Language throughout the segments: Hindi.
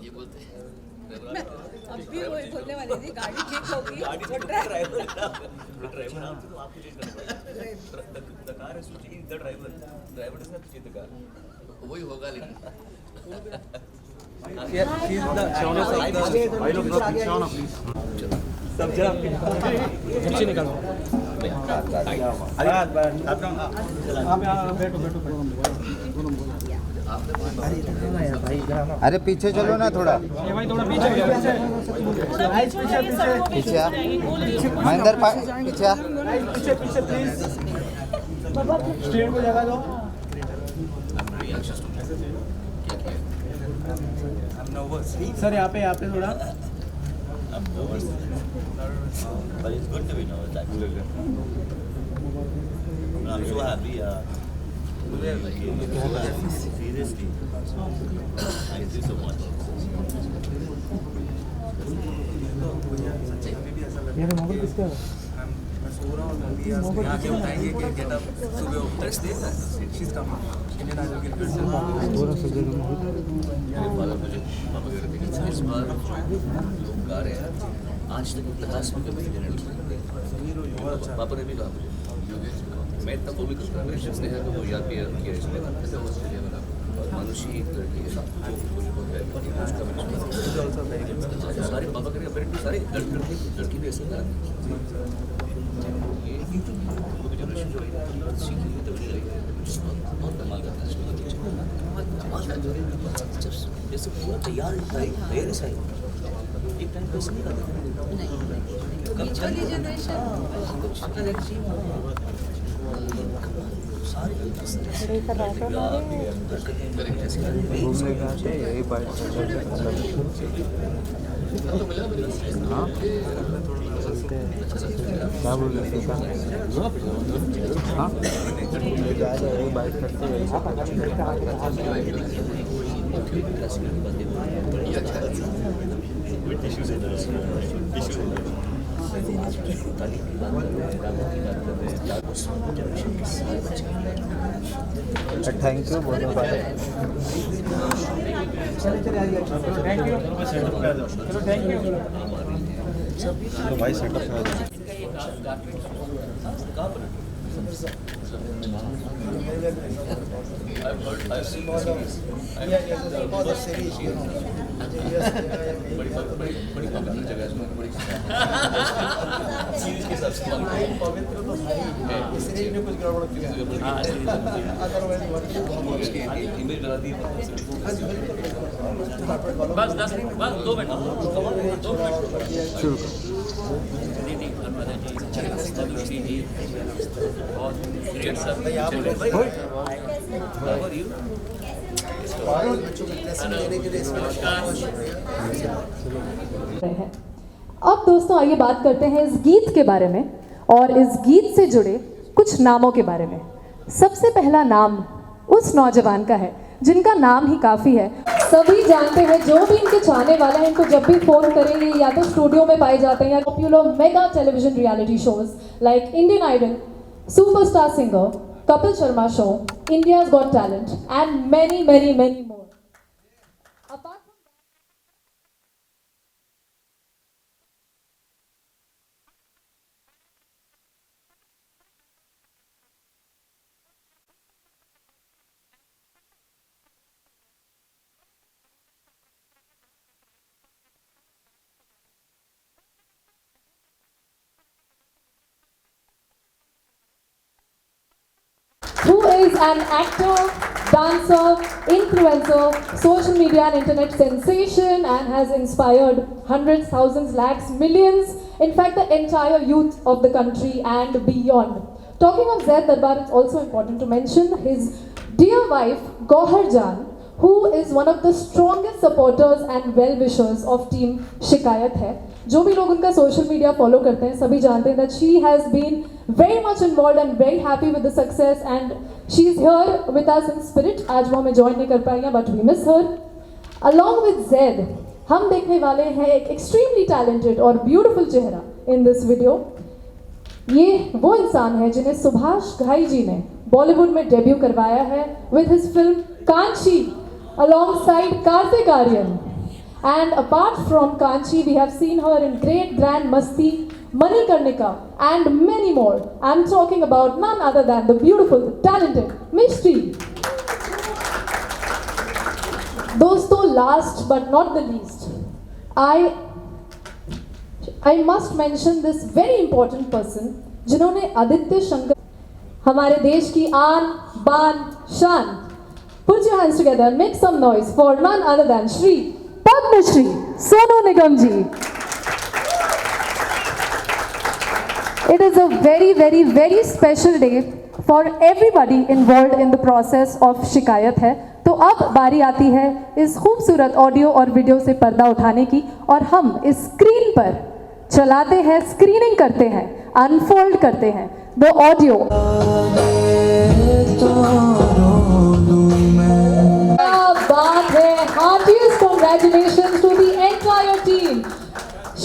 ये बोलते हैं अभी वही बोलने वाली थी, गाड़ी ठीक होगी तो ड्राइवर नाम से तो आपको चेंज करना पड़ेगा। The car is switching the driver does not change the car. वही होगा लेकिन सब जरा पीछे निकालो। अरे पीछे चलो ना थोड़ा, भाई थोड़ा पीछे पीछे आ महेंद्र पीछे आ, पीछे प्लीज। स्टेट को जगह दो। सर यहाँ पे थोड़ा। But it's good to be nervous actually. I'm so happy. Seriously. Thank you so much. मेरा मोबाइल किसका है? मैं सो रहा हूँ अभी यहाँ के बताएंगे कि गेट अप सुबह उठते शीज कम इंडियन आइडल के फिर से पूरा सजेगा इस बार लोग गा रहे हैं आज तक इतिहास में कभी नहीं पापा ने भी कहा मुझे, मैं इतना वो भी कुछ कर रहा स्नेहा को वो याद किया इसने मानुषी एक लड़की है मुझे बहुत प्यार करती है उसका मैंने सारे पापा करेंगे अपेरेंटली सारे लड़की भी ऐसे गाते ये जनरेशन जो है सीखी हुई तो रही है बहुत कमाल करता है जैसे पूरा तैयार ऐसा ही एक टाइम पे ऐसे नहीं करते बीच वाली जनरेशन घूमने गए थे यही बाइक हाँ क्या बोल रहे थे हाँ घूमने गए थे यही बाइक करते थैंक यू बोलो भाई। तो भाई सेटअप बस 2 मिनट अब दोस्तों आइए बात करते हैं इस गीत के बारे में और इस गीत से जुड़े कुछ नामों के बारे में। सबसे पहला नाम उस नौजवान का है जिनका नाम ही काफ़ी है। सभी जानते हैं, जो भी इनके चाहने वाले हैं इनको जब भी फ़ोन करेंगे या तो स्टूडियो में पाए जाते हैं या popular mega television reality shows like Indian Idol, superstar singer, Kapil Sharma show, India's got talent and many many many more. Who is an actor, dancer, influencer, social media and internet sensation and has inspired hundreds, thousands, lakhs, millions, in fact the entire youth of the country and beyond. Talking of Zaid Darbar, it's also important to mention his dear wife Gauhar Jan, who is one of the strongest supporters and well-wishers of team शिकायत है। जो भी लोग उनका सोशल मीडिया फॉलो करते हैं सभी जानते हैं that she has been very much involved and very happy with the success and she is here with us in spirit। आज वो हमें ज्वाइन नहीं कर पाई हैं but we miss her। Along with Zaid, हम देखने वाले हैं एक extremely talented और beautiful चेहरा in this video। ये वो इंसान है जिन्हें सुभाष घाई जी ने बॉलीवुड में डेब्यू करवाया है with his film Kanchi. alongside Karthik Aryan. And apart from Kanchi, we have seen her in Great Grand Masti, Manikarnika, and many more. I'm talking about none other than the beautiful, talented Mishti. Dosto, last but not the least, I must mention this very important person, जिन्होंने आदित्य शंकर हमारे देश की आन बान शान. Put your hands together, make some noise for none other than Shri Padma Shri Sonu Nigam ji. It is a very, very, very special day for everybody involved in the process of शिकायत है. तो अब बारी आती है इस खूबसूरत ऑडियो और वीडियो से पर्दा उठाने की, और हम इस स्क्रीन पर चलाते हैं, स्क्रीनिंग करते हैं, अनफोल्ड करते हैं द ऑडियो. क्या बात है! Heartiest congratulations to the entire team.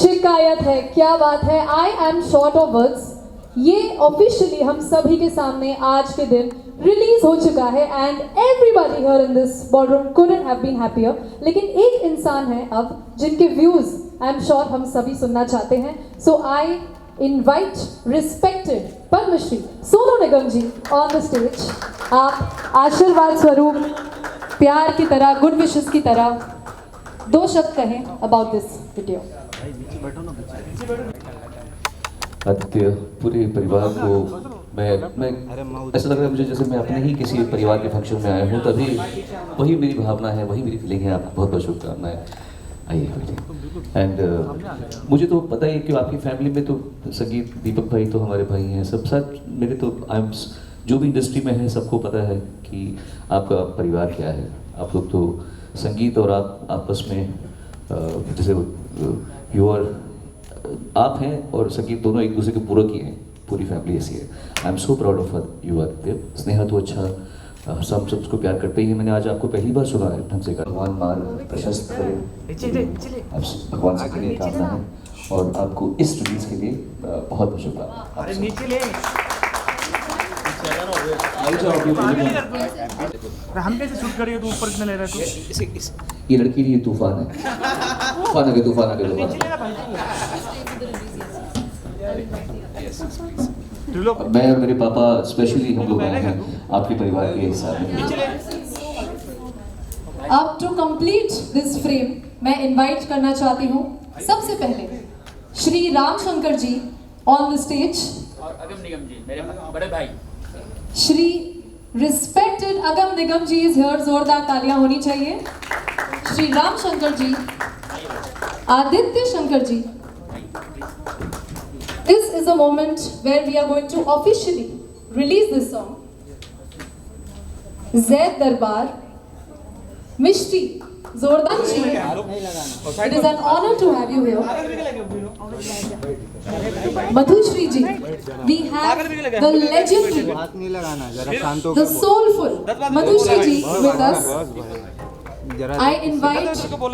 शिकायत है, क्या बात है! I am short of words. ये ऑफिशियली हम सभी के सामने आज के दिन रिलीज हो चुका है and everybody here in this boardroom couldn't have been happier. लेकिन एक इंसान है अब जिनके व्यूज आई एम श्योर हम सभी सुनना चाहते हैं. So I invite respected Padmashri Sonu Nigam ji on the stage. आप आशीर्वाद स्वरूप, प्यार की तरह, गुड विशेस की तरह 2 शब्द कहें अबाउट दिस वीडियो. आदित्य, पूरे परिवार को मैं ऐसा लग रहा है मुझे जैसे मैं अपने ही किसी परिवार के फंक्शन में आया हूँ. तभी वही मेरी भावना है, वही मेरी फीलिंग है. आपको बहुत बहुत शुभकामनाएं. आइए बैठिए. एंड मुझे तो पता ही कि आपकी फैमिली में तो संगीत, दीपक भाई तो हमारे भाई हैं, सब साथ मेरे तो जो भी इंडस्ट्री में है सबको पता है कि आपका परिवार क्या है. आप लोग तो संगीत और आप आपस में जैसे आप हैं और संगीत दोनों एक दूसरे के पूरक ही हैं. पूरी फैमिली ऐसी है. I am so proud of you Aditya. Sneha तो अच्छा सब सबको प्यार करते ही है. मैंने आज आपको पहली बार सुना है ढंग से. भगवान मार्ग प्रशस्त करे, आप भगवान से के लिए कामना है, और आपको इस रिलीज के लिए बहुत बहुत शुभकामनाएं. हम कैसे शूट करिए तो ऊपर कितना ले रहा है? ये लड़की लिए तूफान है. तूफान आगे तूफान आगे तूफान. मैं और मेरे पापा स्पेशली हम लोग आए हैं आपके परिवार के हिसाब में. अब टू कंप्लीट दिस फ्रेम मैं इनवाइट करना चाहती हूँ सबसे पहले Shri Ram Shankar ji on the stage. और अगम निगम जी मेरे बड़े भाई. Shri respected Agam Nigam ji is here. जोरदार तालियां होनी चाहिए. Shri Ram Shankar ji, Aditya Shankar ji. This is a moment where we are going to officially release this song. Zaid Darbar, Mishti, Zordan ji. It is an honor to have you here. Madhushri ji, we have the legendary, the soulful Madhushri ji with us. I invite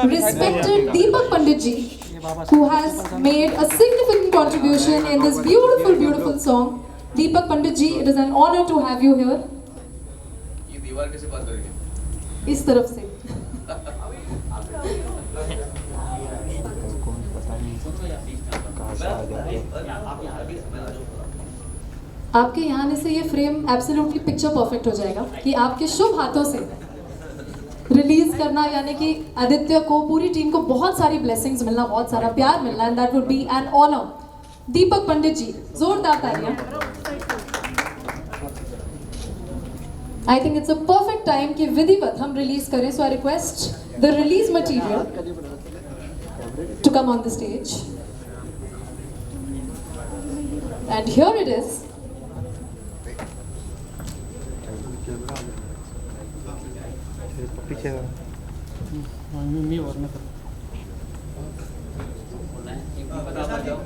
respected Deepak Pandit ji, who has made a significant contribution in this beautiful, beautiful song. Deepak Pandit ji, it is an honor to have you here. ये दीवार कैसे पार करेंगे? इस तरफ से. आपके यहाँ आने से ये फ्रेम एब्सोल्युटली पिक्चर परफेक्ट हो जाएगा कि आपके शुभ हाथों से रिलीज करना, यानी कि आदित्य को, पूरी टीम को बहुत सारी ब्लेसिंग्स मिलना, बहुत सारा प्यार मिलना, and that would be an honour. Deepak Pandit ji, जोरदार तालियां. I think it's a perfect time कि विधिवत हम रिलीज करें. So I request the release material to come on the stage. And here it is. पीछे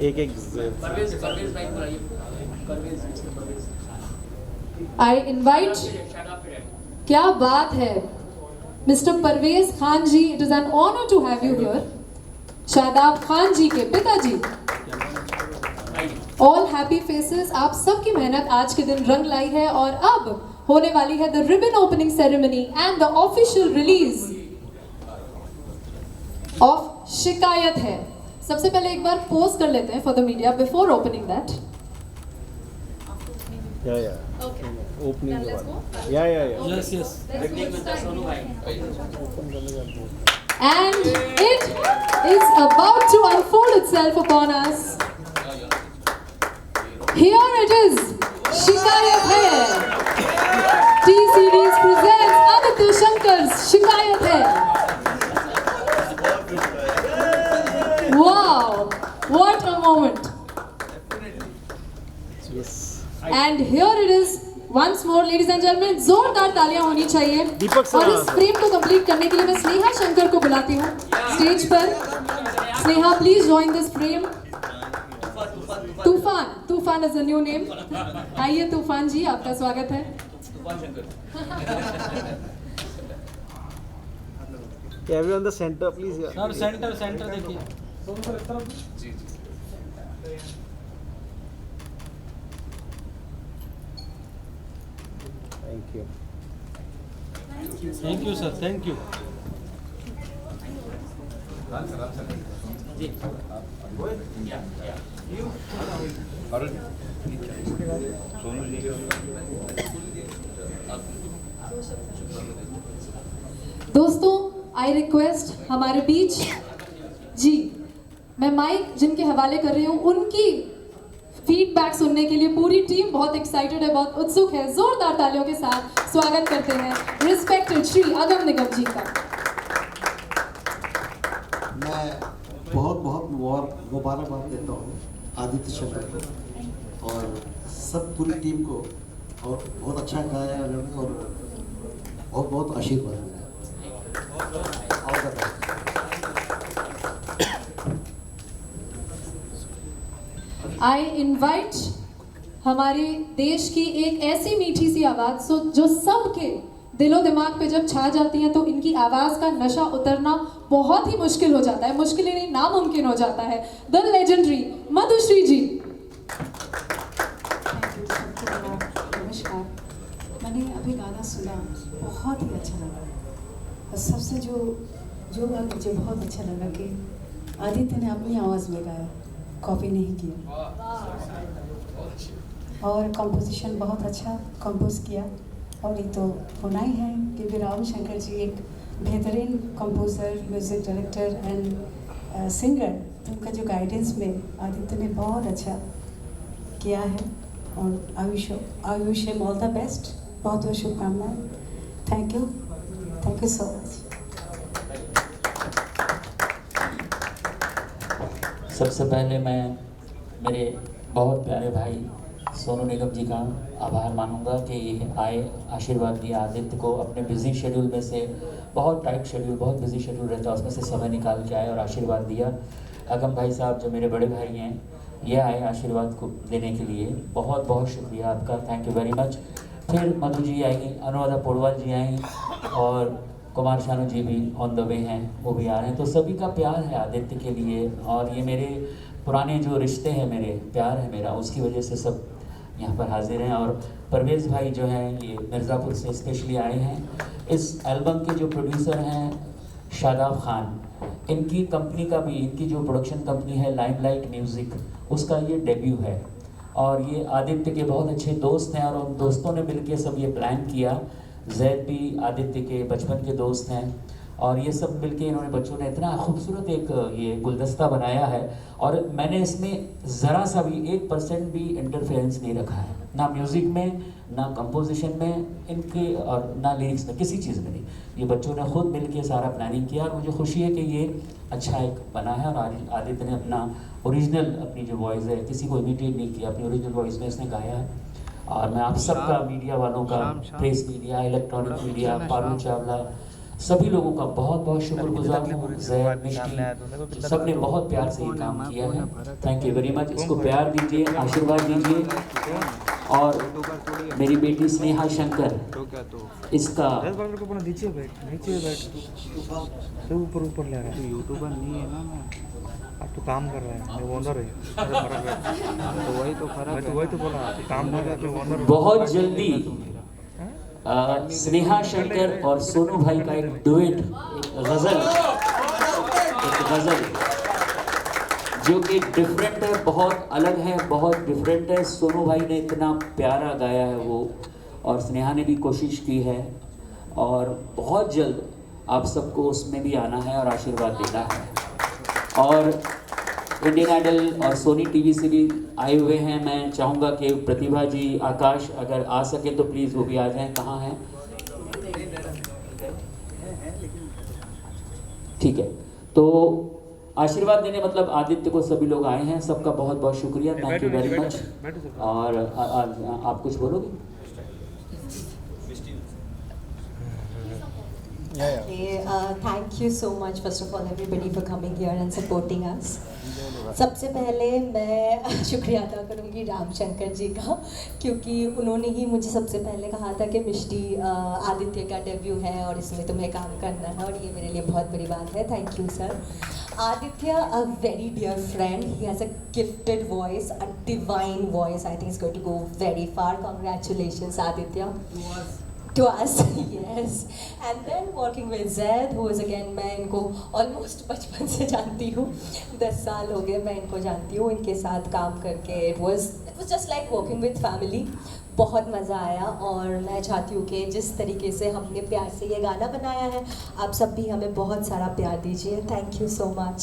एक आई इनवाइट, क्या बात है, mister Parvez Khan ji. It is an honour to have you here. Shadab Khan ji के पिताजी. All happy faces. आप सबकी मेहनत आज के दिन रंग लाई है, और अब होने वाली है the ribbon opening ceremony and the official release of शिकायत है। सबसे पहले एक बार पोज कर लेते हैं for the media before opening that. Opening let's go. Yes Sonu भाई And it is about to unfold itself upon us. Here it is, Shikayat Hai. T-Series presents Aditya Shankar's Shikayat Hai. Wow, what a moment. And here it is once more, ladies and gentlemen, जोरदार तालियां होनी चाहिए। दीपक सर। और इस फ्रेम को कंप्लीट करने के लिए मैं स्नेहा शंकर को बुलाती हूँ स्टेज पर। Sneha, please join this frame. Toofan is a new name. आइए तूफान जी, आपका स्वागत है। Everyone the centre please. Sir centre देखिए। Thank you sir, thank you. दोस्तों, आई रिक्वेस्ट हमारे बीच जी, मैं माइक जिनके हवाले कर रही हूँ, उनकी फीडबैक सुनने के लिए पूरी टीम बहुत एक्साइटेड है, बहुत उत्सुक है। जोरदार तालियों के साथ स्वागत करते हैं रिस्पेक्टेड श्री अगम निगम जी का। मैं बहुत मुबारकबाद देता हूँ आदित्य शंकर को और सब पूरी टीम को, और बहुत अच्छा गाया उन्होंने और बहुत आशीर्वाद मिला। आई इनवाइट हमारे देश की एक ऐसी मीठी सी आवाज़ जो सबके दिलो दिमाग पे जब छा जाती है तो इनकी आवाज़ का नशा उतरना बहुत ही मुश्किल हो जाता है, मुश्किल ही नहीं नामुमकिन हो जाता है। द लेजेंडरी मधुश्री जी। नमस्कार। मैंने अभी गाना सुना, बहुत ही अच्छा लगा। और सबसे जो बात मुझे बहुत अच्छा लगा कि आदित्य ने अपनी आवाज़ में गाया, कॉपी नहीं किया, और कंपोजिशन बहुत अच्छा कंपोज किया। और ये तो होना ही है क्योंकि राम शंकर जी एक बेहतरीन composer, music director and singer, तो उनका जो गाइडेंस में आदित्य ने बहुत अच्छा किया है। और I wish him all the best. बहुत बहुत शुभकामनाएं। Thank you so much. सबसे पहले मैं मेरे बहुत प्यारे भाई सोनू निगम जी का आभार मानूंगा कि ये आए, आशीर्वाद दिया आदित्य को। अपने बिज़ी शेड्यूल में से, बहुत टाइट शेड्यूल, बहुत बिज़ी शेड्यूल रहता है, उसमें से समय निकाल के आए और आशीर्वाद दिया। अगम भाई साहब जो मेरे बड़े भाई हैं, ये आए आशीर्वाद को देने के लिए। बहुत बहुत शुक्रिया आपका, थैंक यू वेरी मच। फिर मधु जी आई, अनुराधा पोडवाल जी आई, और कुमार शानू जी भी ऑन द वे हैं, वो भी आ रहे हैं। तो सभी का प्यार है आदित्य के लिए, और ये मेरे पुराने जो रिश्ते हैं, मेरे प्यार है मेरा, उसकी वजह से सब यहाँ पर हाजिर हैं। और परवेज़ भाई जो हैं, ये मिर्ज़ापुर से स्पेशली आए हैं। इस एल्बम के जो प्रोड्यूसर हैं शादाब खान, इनकी कंपनी का भी, इनकी जो प्रोडक्शन कंपनी है लाइमलाइट म्यूज़िक, उसका ये डेब्यू है। और ये आदित्य के बहुत अच्छे दोस्त हैं, और उन दोस्तों ने मिलकर सब ये प्लान किया। जैद भी आदित्य के बचपन के दोस्त हैं, और ये सब मिलके इन्होंने, बच्चों ने इतना खूबसूरत एक ये गुलदस्ता बनाया है। और मैंने इसमें ज़रा सा भी 1% भी इंटरफेरेंस नहीं रखा है, ना म्यूज़िक में, ना कंपोजिशन में इनके, और ना लिरिक्स में, किसी चीज़ में नहीं। ये बच्चों ने खुद मिलके सारा प्लानिंग किया, और मुझे खुशी है कि ये अच्छा एक बना है। और आदित्य ने अपना ओरिजिनल, अपनी जो वॉइस है, किसी को इमिटेट नहीं किया, अपनी ओरिजिनल वॉइस में इसने गाया है। और मैं आप सबका, मीडिया वालों का, press media, electronic media, Parul Chawla, सभी लोगों का बहुत बहुत शुक्रगुजार हूँ। जैद, मिष्टी, सब ने बहुत प्यार से ये काम किया है। Thank you very much. इसको प्यार दीजिए, आशीर्वाद दीजिए। और मेरी बेटी स्नेहा शंकर, इसका नीचे बैठ तो ऊपर ले रहा है। यूट्यूबर नहीं है ना, अब तो काम कर रहा है, ओनर है। तो वही तो फर्क है, वही तो बोला, काम कर रहा है, ओनर। बहुत जल्दी स्नेहा शंकर और सोनू भाई का एक डुएट, एक गजल एक गज़ल जो कि डिफरेंट है, बहुत अलग है, बहुत डिफरेंट है। सोनू भाई ने इतना प्यारा गाया है वो, और स्नेहा ने भी कोशिश की है, और बहुत जल्द आप सबको उसमें भी आना है और आशीर्वाद देना है। और इंडियन आइडल और सोनी टीवी से भी आए हुए हैं। मैं चाहूँगा कि प्रतिभा जी, आकाश अगर आ सके तो प्लीज़ वो भी आ जाएं। कहाँ हैं? ठीक है, तो आशीर्वाद देने मतलब आदित्य को सभी लोग आए हैं। सबका बहुत बहुत शुक्रिया, थैंक यू वेरी मच। और आप कुछ बोलोगे? Thank you so much first of all everybody for coming here and supporting us. सबसे पहले मैं शुक्रिया अदा करूँगी रामशंकर जी का, क्योंकि उन्होंने ही मुझे सबसे पहले कहा था कि मिष्टी आदित्य का डेब्यू है और इसमें तुम्हें काम करना है, और ये मेरे लिए बहुत बड़ी बात है। Thank you sir. Aditya, a very dear friend. He has a gifted voice, a divine voice. I think it's going to go very far. Congratulations, Aditya. To us, yes. And then working with Zaid, who is again, मैं इनको almost बचपन से जानती हूँ, 10 साल हो गए मैं इनको जानती हूँ। इनके साथ काम करके it was just like working with family. बहुत मज़ा आया, और मैं चाहती हूँ कि जिस तरीके से हमने प्यार से ये गाना बनाया है, आप सब भी हमें बहुत सारा प्यार दीजिए। Thank you so much.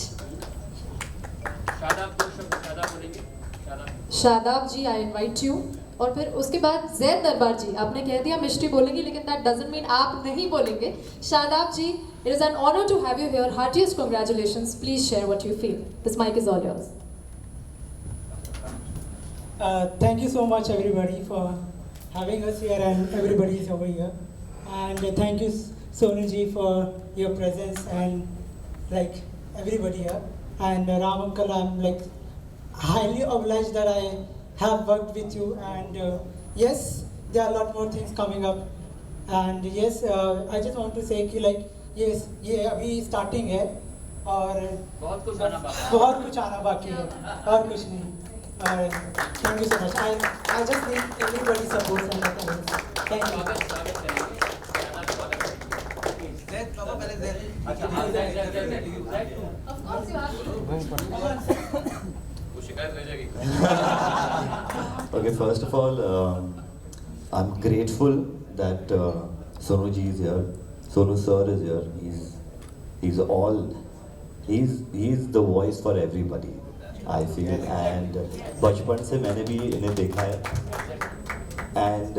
Shadab ji, I invite you. और फिर उसके बाद जैद दरबार जी, आपने कह दिया मिष्टी बोलेंगी, लेकिन दैट डजंट मीन आप नहीं बोलेंगे। Shadab ji, it is an honour to have you here. Heartiest congratulations. Please share what you feel. This mic is all yours. Thank you so much everybody for having us here, and everybody is over here. And thank you Sonu ji for your presence, and like everybody here. And Ram uncle, I'm like highly obliged that I have worked with you. And yes, there are a lot more things coming up. And yes, I just want to say कि like yes, ये अभी starting है, और बहुत कुछ आना बाकी है, और कुछ नहीं। Thank you so much. I just need everybody's support and nothing else. Thank you. Of course you are. Okay, first of all, I'm grateful that Sonu ji is here. Sonu sir is here. He's the voice for everybody, I feel. And बचपन से मैंने भी इन्हें देखा है, and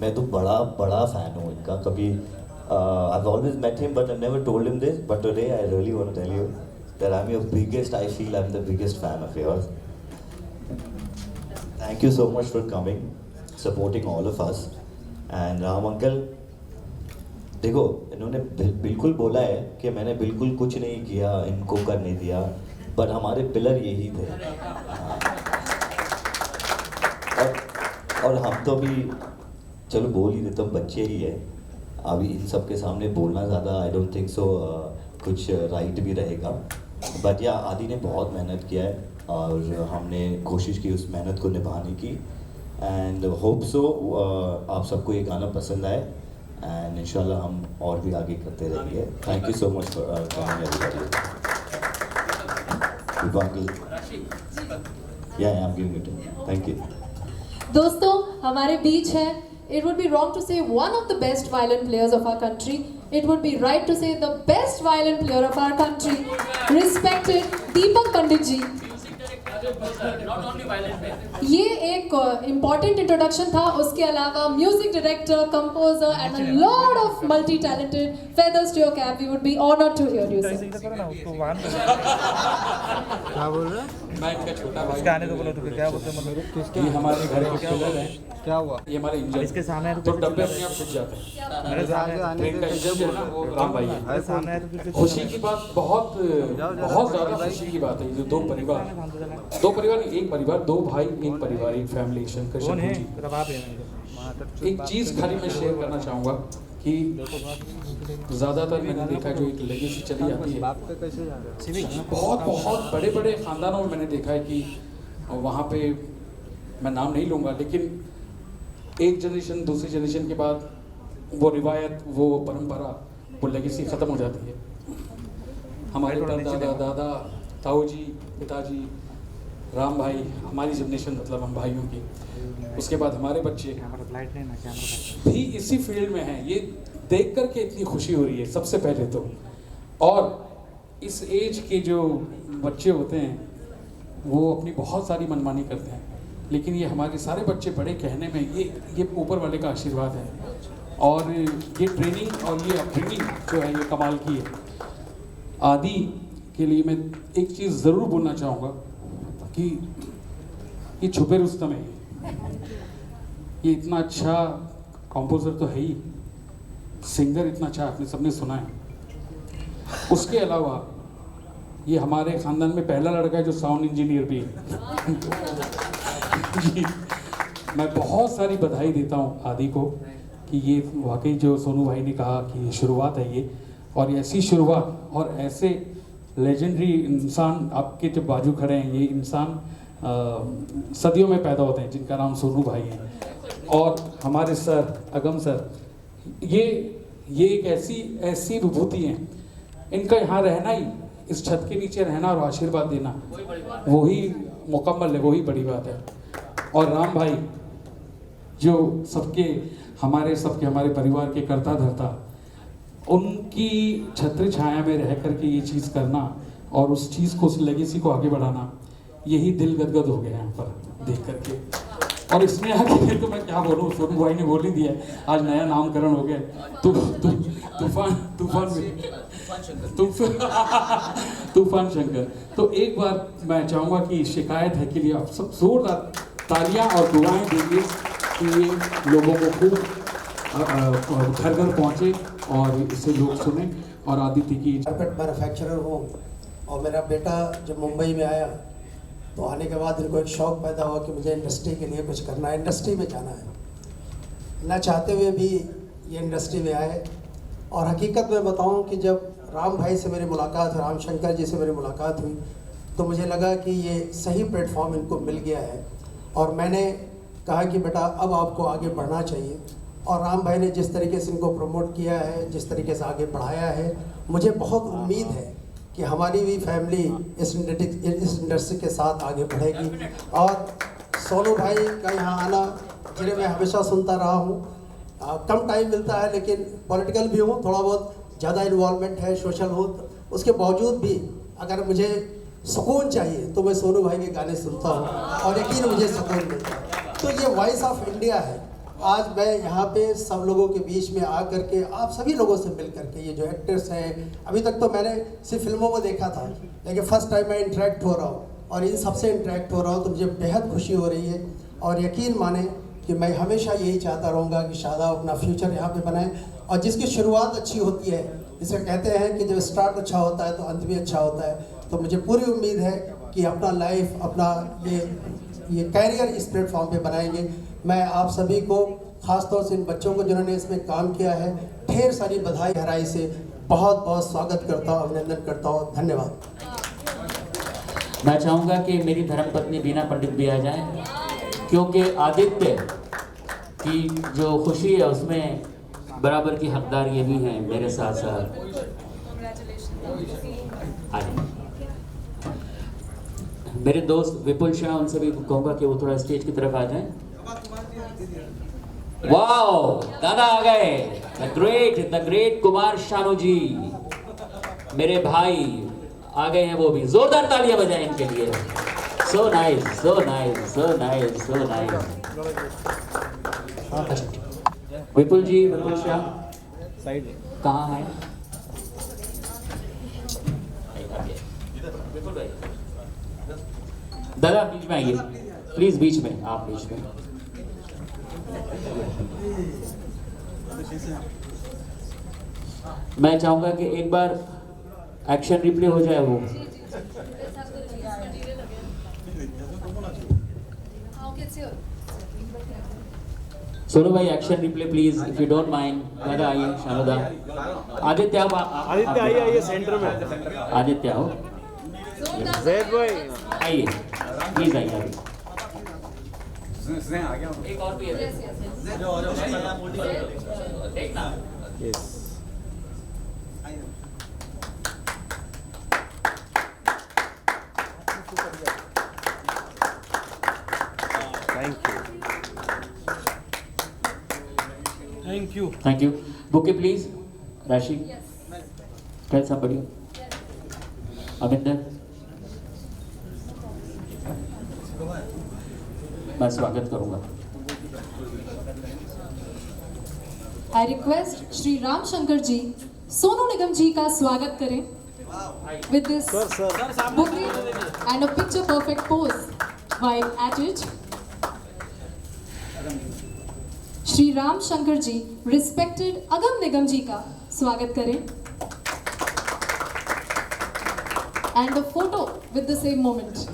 मैं तो बड़ा fan हूँ इनका। कभी I've always met him but I've never told him this, but today I really want to tell you that I'm your biggest, I feel I'm the biggest fan of yours. Thank you so much for coming, supporting all of us. And Ram uncle, देखो इन्होंने बिल्कुल बोला है कि मैंने बिल्कुल कुछ नहीं किया, इनको करने दिया, बट हमारे पिलर यही थे। और हम तो अभी चलो बोल ही देते, बच्चे ही है अभी, इन सब के सामने बोलना ज़्यादा आई डोंट थिंक सो कुछ राइट भी रहेगा। बट या आदि ने बहुत मेहनत किया है, और हमने कोशिश की उस मेहनत को निभाने की। एंड होप सो आप सबको ये गाना पसंद आए, एंड इंशाल्लाह हम और भी आगे करते रहेंगे। Thank you so much for coming everybody. Yeah, I'm giving it to you. Thank you. दोस्तों, हमारे बीच है, it would be wrong to say one of the best violin players of our country. It would be right to say the best violin player of our country, respected Deepak Pandit ji. ये एक इम्पॉर्टेंट इंट्रोडक्शन था। उसके अलावा music director, composer and a lot of multi talented feathers to your cap. We would be honoured to hear you sir. क्या बोल रहे हैं? मैं इनका छोटा भाई। इसके आने तो बोलो, तो क्या बोलते हैं मतलब? ये हमारे घर के पिलर हैं। क्या हुआ? ये हमारे इंजन। इसके सामने तो डब्बे अपने आप फट जाते हैं। मेरे सामने आने ट्रेन का इंजन जो है ना, वो राम भाई है। अरे सामने आए तो फिर खुशी की बात, बहुत ज़्यादा खुशी की बात है। ये दो परिवार नहीं, एक परिवार, दो भाई, एक परिवार, एक फैमिली। शंकर शंभू जी, एक चीज़ खाली मैं शेयर करना चाहूँगा कि ज़्यादातर मैंने देखा जो एक लेगेसी चली जाती है, बहुत बड़े बड़े ख़ानदानों में मैंने देखा है कि वहाँ पे, मैं नाम नहीं लूँगा, लेकिन एक जनरेशन दूसरी जनरेशन के बाद वो रिवायत, वो परंपरा, वो लेगेसी ख़त्म हो जाती है। हमारे दादा दादा ताऊ जी पिताजी राम भाई, हमारी जनरेशन मतलब हम भाइयों की, उसके बाद हमारे बच्चे भी इसी फील्ड में हैं। ये देख कर के इतनी खुशी हो रही है सबसे पहले तो। और इस एज के जो बच्चे होते हैं वो अपनी बहुत सारी मनमानी करते हैं, लेकिन ये हमारे सारे बच्चे बड़े कहने में ये ऊपर वाले का आशीर्वाद है। और ये ट्रेनिंग और ये अपब्रिंगिंग जो है ये कमाल की है। आदि के लिए मैं एक चीज़ ज़रूर बोलना चाहूँगा कि ये छुपे रुस्तम है। ये इतना अच्छा कंपोज़र तो है ही, सिंगर इतना अच्छा आपने सबने सुना है। उसके अलावा ये हमारे ख़ानदान में पहला लड़का है जो साउंड इंजीनियर भी है। जी, मैं बहुत सारी बधाई देता हूँ आदि को कि ये वाकई जो सोनू भाई ने कहा कि शुरुआत है ये, और ऐसी शुरुआत और ऐसे लेजेंडरी इंसान आपके जो बाजू खड़े हैं, ये इंसान सदियों में पैदा होते हैं जिनका नाम सोनू भाई है। और हमारे सर अगम सर, ये एक ऐसी विभूति हैं, इनका यहाँ रहना ही, इस छत के नीचे रहना और आशीर्वाद देना वही मुकम्मल है, वही बड़ी बात है। और राम भाई जो हमारे परिवार के कर्ता धर्ता, उनकी छत्र छाया में रह करके ये चीज़ करना और उस चीज़ को, उस लेगेसी को आगे बढ़ाना, यही दिल गदगद हो गया यहाँ पर देख करके। और इसमें आगे तो मैं क्या बोलूँ, सोनू भाई ने बोल ही दिया, आज नया नामकरण हो गया तूफान शंकर। तो एक बार मैं चाहूँगा कि शिकायत है के लिए आप सब जोरदार तालियां और दुआएं देंगे कि ये लोगों को खूब घर घर पहुँचे और इसे लोग सुने। और आदित्य की कारपेट मैन्युफैक्चरर हूँ और मेरा बेटा जब मुंबई में आया तो आने के बाद इनको एक शौक़ पैदा हुआ कि मुझे इंडस्ट्री के लिए कुछ करना है, इंडस्ट्री में जाना है। ना चाहते हुए भी ये इंडस्ट्री में आए। और हकीकत में बताऊं कि जब राम भाई से मेरी मुलाकात, राम शंकर जी से मेरी मुलाकात हुई तो मुझे लगा कि ये सही प्लेटफॉर्म इनको मिल गया है। और मैंने कहा कि बेटा अब आपको आगे बढ़ना चाहिए। और राम भाई ने जिस तरीके से इनको प्रमोट किया है, जिस तरीके से आगे बढ़ाया है, मुझे बहुत उम्मीद है कि हमारी भी फैमिली इस इंडस्ट्री के साथ आगे बढ़ेगी। और सोनू भाई का यहाँ आना, जिन्हें मैं हमेशा सुनता रहा हूँ, कम टाइम मिलता है लेकिन पॉलिटिकल भी हूँ, थोड़ा बहुत ज़्यादा इन्वॉल्वमेंट है, सोशल हूँ, उसके बावजूद भी अगर मुझे सुकून चाहिए तो मैं सोनू भाई के गाने सुनता हूँ और यकीन मुझे सुकून मिलता है। तो ये वॉइस ऑफ इंडिया है। आज मैं यहाँ पे सब लोगों के बीच में आ करके, आप सभी लोगों से मिल करके, ये जो एक्टर्स हैं, अभी तक तो मैंने सिर्फ फिल्मों में देखा था लेकिन फर्स्ट टाइम मैं इंटरेक्ट हो रहा हूँ और इन सबसे इंटरेक्ट हो रहा हूँ तो मुझे बेहद खुशी हो रही है। और यकीन माने कि मैं हमेशा यही चाहता रहूँगा कि शादाब अपना फ्यूचर यहाँ पे बनाए। और जिसकी शुरुआत अच्छी होती है, जिसे कहते हैं कि जब स्टार्ट अच्छा होता है तो अंत भी अच्छा होता है, तो मुझे पूरी उम्मीद है कि अपना लाइफ, अपना ये कैरियर इस प्लेटफॉर्म पे बनाएंगे। मैं आप सभी को, ख़ासतौर से इन बच्चों को जिन्होंने इसमें काम किया है, ढेर सारी बधाई गहराई से बहुत बहुत स्वागत करता हूँ, अभिनंदन करता हूँ। धन्यवाद। मैं चाहूँगा कि मेरी धर्मपत्नी बीना पंडित भी आ जाए, क्योंकि आदित्य की जो खुशी है उसमें बराबर की हकदार ये भी हैं मेरे साथ साथ। मेरे दोस्त विपुल शाह, उनसे भी कहूँगा कि वो थोड़ा स्टेज की तरफ आ जाएं। वाओ, दादा आ गए, द ग्रेट कुमार शानू जी, मेरे भाई आ गए हैं, वो भी जोरदार तालियां बजाएं इनके लिए। So nice, so nice, so nice, so nice. Vipul ji, Vipul Shah side कहाँ है? दादा बीच में आइए प्लीज, बीच में, आप बीच में। मैं चाहूंगा कि एक बार एक्शन रिप्ले हो जाए वो। सोनू भाई action replay please, if you don't mind. दादा आइए, शानुदा, आदित्य आप आदित्य आइए सेंटर में, आदित्य आओ, जैद भाई आइए प्लीज, आइए। एक और भी है, देखना। Thank you. Bouquet, please. Rashi. Tell somebody. Aminder. मैं स्वागत करूंगा. I request Shri Ram Shankar ji, Sonu Nigam ji का स्वागत करें with this bouquet and a picture perfect pose while at it. Shri Ram Shankar ji, respected Agam Nigam ji का स्वागत करें and a photo with the same moment.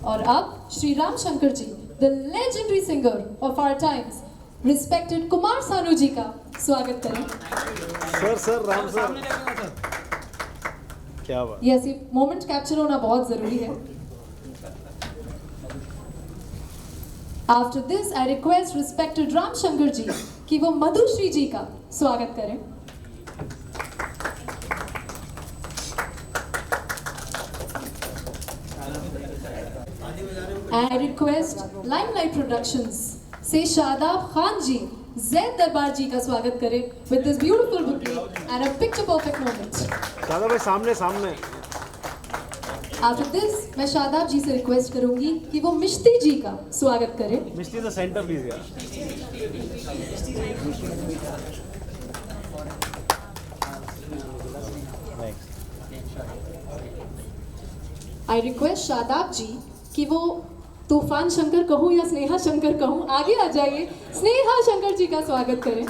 और अब Shri Ram Shankar ji, the legendary singer of our times, respected Kumar Sanu ji का स्वागत करें. सर राम सर क्या बात. Yes, ये moment capture होना बहुत जरूरी है. After this, I request respected Ram Shankar ji कि वो मधुश्री जी का स्वागत करें. I request Limelight Productions से शादाब खान जी, जैद दरबार जी का स्वागत करें with this beautiful bouquet and a picture perfect moment. Shadab भाई सामने सामने. After this, मैं शादाब जी से रिक्वेस्ट करूंगी कि वो मिश्ती जी का स्वागत करें. मिस्टी द सेंटर प्लीज यार. I request शादाब जी कि वो तूफान शंकर कहूँ या स्नेहा शंकर कहूँ, आगे आ जाइए, स्नेहा शंकर जी का स्वागत करें.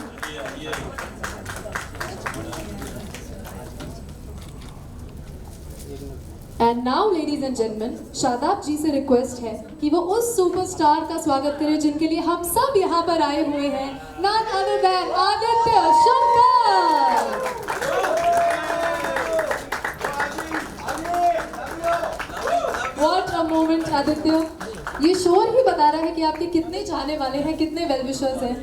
And now, ladies and gentlemen, Shadab जी से रिक्वेस्ट है कि वो उस सुपरस्टार का स्वागत करें जिनके लिए हम सब यहाँ पर आए हुए हैं, none other than Aditya Shankar. What a moment, Aditya. ये शोर ही बता रहा है कि आपके कितने चाहने वाले हैं, कितने वेल विशर्स हैं.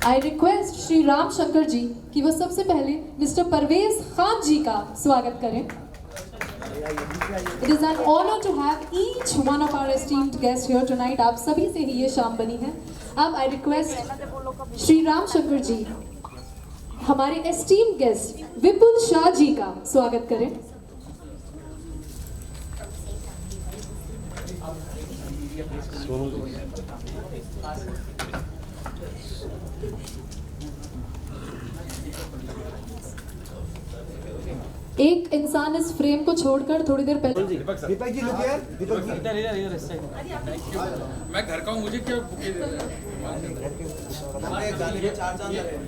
I request श्री राम शंकर जी कि वो सबसे पहले मिस्टर परवेज खान जी का स्वागत करें. It is an honor to have each one of our esteemed guests here tonight. आप सभी से ही ये शाम बनी है. अब I request श्री राम शंकर जी हमारे esteemed guest विपुल शाह जी का स्वागत करें. एक इंसान इस फ्रेम को छोड़कर थोड़ी देर पहले दीपक जी लुक यार. दीपक जी मैं घर का हूँ, मुझे क्या बुके दे रहे हैं?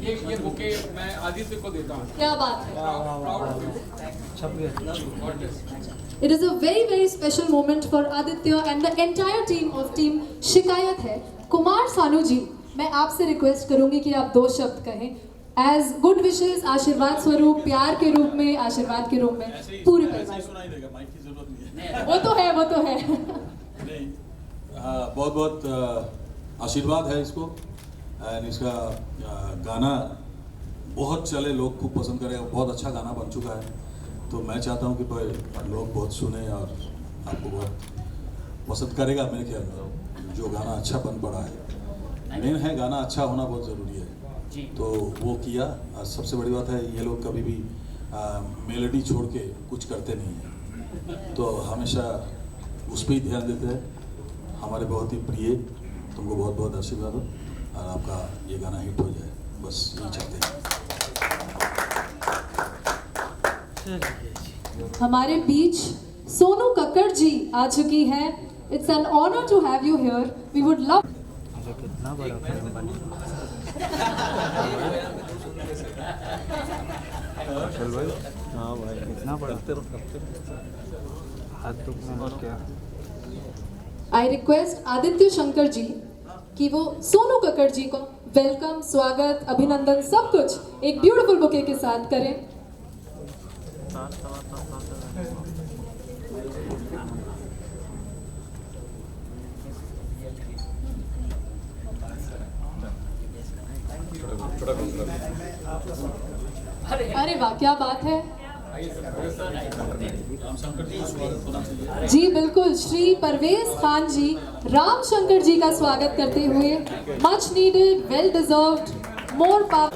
ये बुके मैं आदित्य को देता हूँ. क्या बात है. It is a very special moment for Aditya and the entire team of team शिकायत है. कुमार सानू जी, मैं आपसे रिक्वेस्ट करूंगी कि आप 2 शब्द कहें एज गुड विशेस, आशीर्वाद स्वरूप, प्यार के रूप में, आशीर्वाद के रूप में पूरे परिवार. वो तो है. नहीं, बहुत बहुत आशीर्वाद है इसको. एंड इसका गाना बहुत चले, लोग खूब पसंद करें, बहुत अच्छा गाना बन चुका है. तो मैं चाहता हूँ कि लोग बहुत सुने और आपको बहुत पसंद करेगा. मेरे ख्याल में जो गाना अच्छा बन पड़ा है, मेन है गाना अच्छा होना बहुत ज़रूरी है. तो वो किया. सबसे बड़ी बात है, ये लोग कभी भी मेलोडी छोड़ के कुछ करते नहीं हैं, तो हमेशा उस पर ही ध्यान देते हैं. हमारे बहुत ही प्रिय, तुमको बहुत बहुत आशीर्वाद हो और आपका ये गाना हिट हो जाए, बस यही चाहते हैं. हमारे बीच सोनू कक्कड़ जी आ चुकी है. It's an honour to have you here. We would love. कितना बड़ा फिल्म बना. चल भाई. हाँ भाई, कितना बड़ा. हाथ दुखना और क्या. आई रिक्वेस्ट आदित्य शंकर जी कि वो सोनू कक्कड़ जी को वेलकम, स्वागत, अभिनंदन सब कुछ एक ब्यूटीफुल बुके के साथ करें. अरे वाह, क्या बात है. जी बिल्कुल, श्री परवेज खान जी राम शंकर जी का स्वागत करते हुए much needed, well deserved, more power.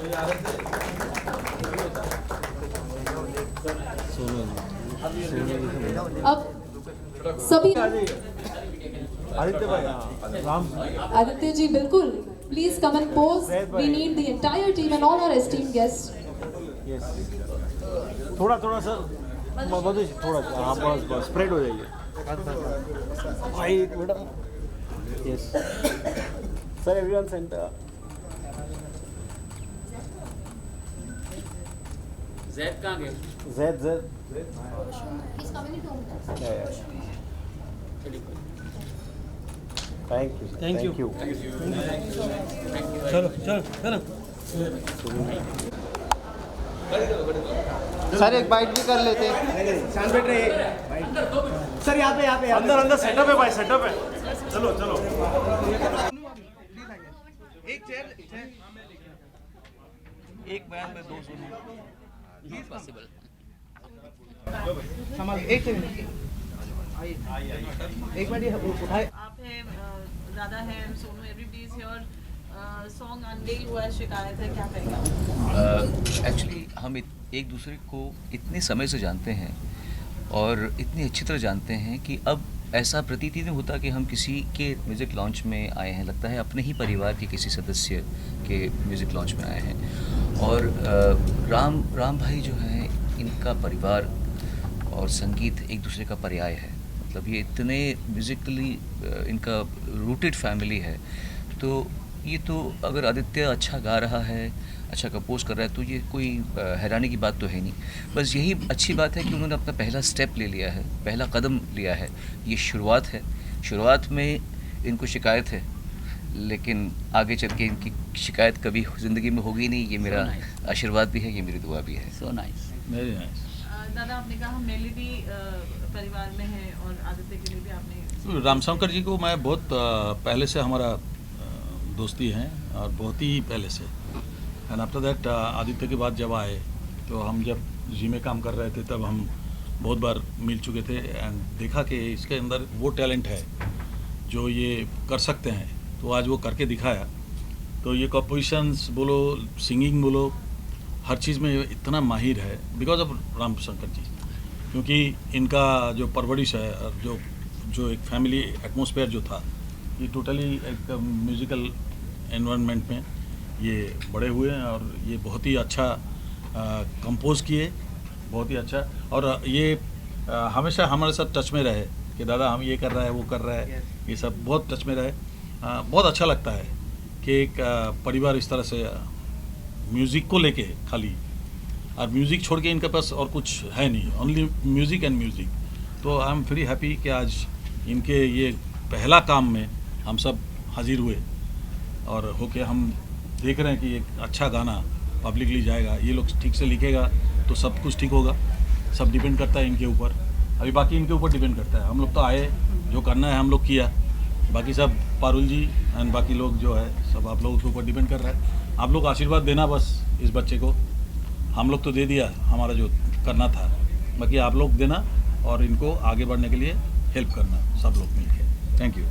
अब सभी आदित्य जी बिल्कुल, please come and pose, we need the entire team and all our esteemed guest. थोड़ा थोड़ा सर, थोड़ा हाँ बस स्प्रेड हो जाइए भाई बेटा। Yes sir, everyone centre. Zaid कहाँ गए? Zaid thank you. चलो चलो चलो सर एक बाइट भी कर लेते। शांत बैठ रहे सर, यहाँ पे अंदर सेटअप है भाई, सेटअप है। चलो चलो एक चेयर, एक बयान में 2 सुनो पॉसिबल। एक बार उठाए। आप हैं, दादा है, Sonu, everybody is here. Song unveil हुआ है, शिकायत है, क्या कहेगा? एक्चुअली हम एक दूसरे को इतने समय से जानते हैं और इतनी अच्छी तरह जानते हैं कि अब ऐसा प्रतीत ही नहीं होता कि हम किसी के म्यूज़िक लॉन्च में आए हैं। लगता है अपने ही परिवार के किसी सदस्य के म्यूज़िक लॉन्च में आए हैं। और राम भाई जो हैं, इनका परिवार और संगीत एक दूसरे का पर्याय है। मतलब ये इतने म्यूज़िकली इनका रूटेड फैमिली है। तो ये तो अगर आदित्य अच्छा गा रहा है, अच्छा कंपोज कर रहा है, तो ये कोई हैरानी की बात तो है नहीं। बस यही अच्छी बात है कि उन्होंने अपना पहला स्टेप ले लिया है, पहला कदम लिया है। ये शुरुआत है, शुरुआत में इनको शिकायत है, लेकिन आगे चल के इनकी शिकायत कभी ज़िंदगी में होगी नहीं। ये मेरा आशीर्वाद भी है, ये मेरी दुआ भी है। So nice, very nice. दादा, आपने कहा मेलेडी परिवार में है और आदित्य के लिए भी आपने। रामशंकर जी को मैं बहुत पहले से हमारा दोस्ती है और बहुत ही पहले से। एंड आफ्टर दैट आदित्य के बाद जब आए तो हम जब जी में काम कर रहे थे तब हम बहुत बार मिल चुके थे एंड देखा कि इसके अंदर वो टैलेंट है जो ये कर सकते हैं। तो आज वो करके दिखाया। तो ये कंपोजिशंस बोलो, सिंगिंग बोलो, हर चीज़ में इतना माहिर है बिकॉज ऑफ रामशंकर जी। क्योंकि इनका जो परवरिश है और जो एक फैमिली एटमॉस्फेयर जो था, ये टोटली एक म्यूज़िकल एनवायरनमेंट में ये बड़े हुए हैं और ये बहुत ही अच्छा कंपोज किए, बहुत ही अच्छा। और ये हमेशा हमारे साथ टच में रहे कि दादा हम ये कर रहा है, वो कर रहा है, ये सब बहुत टच में रहे। बहुत अच्छा लगता है कि एक परिवार इस तरह से म्यूज़िक को लेके खाली, और म्यूज़िक छोड़ के इनके पास और कुछ है नहीं, ओनली म्यूज़िक एंड म्यूज़िक। तो आई एम वेरी हैप्पी कि आज इनके ये पहला काम में हम सब हाजिर हुए और होके हम देख रहे हैं कि एक अच्छा गाना पब्लिकली जाएगा। ये लोग ठीक से लिखेगा तो सब कुछ ठीक होगा। सब डिपेंड करता है इनके ऊपर, अभी बाकी इनके ऊपर डिपेंड करता है। हम लोग तो आए, जो करना है हम लोग किया, बाकी सब पारुल जी एंड बाकी लोग जो है सब आप लोगों के ऊपर डिपेंड कर रहा है। आप लोग आशीर्वाद देना बस इस बच्चे को। हम लोग तो दे दिया हमारा जो करना था, बाकी आप लोग देना और इनको आगे बढ़ने के लिए हेल्प करना सब लोग मिलकर। Thank you.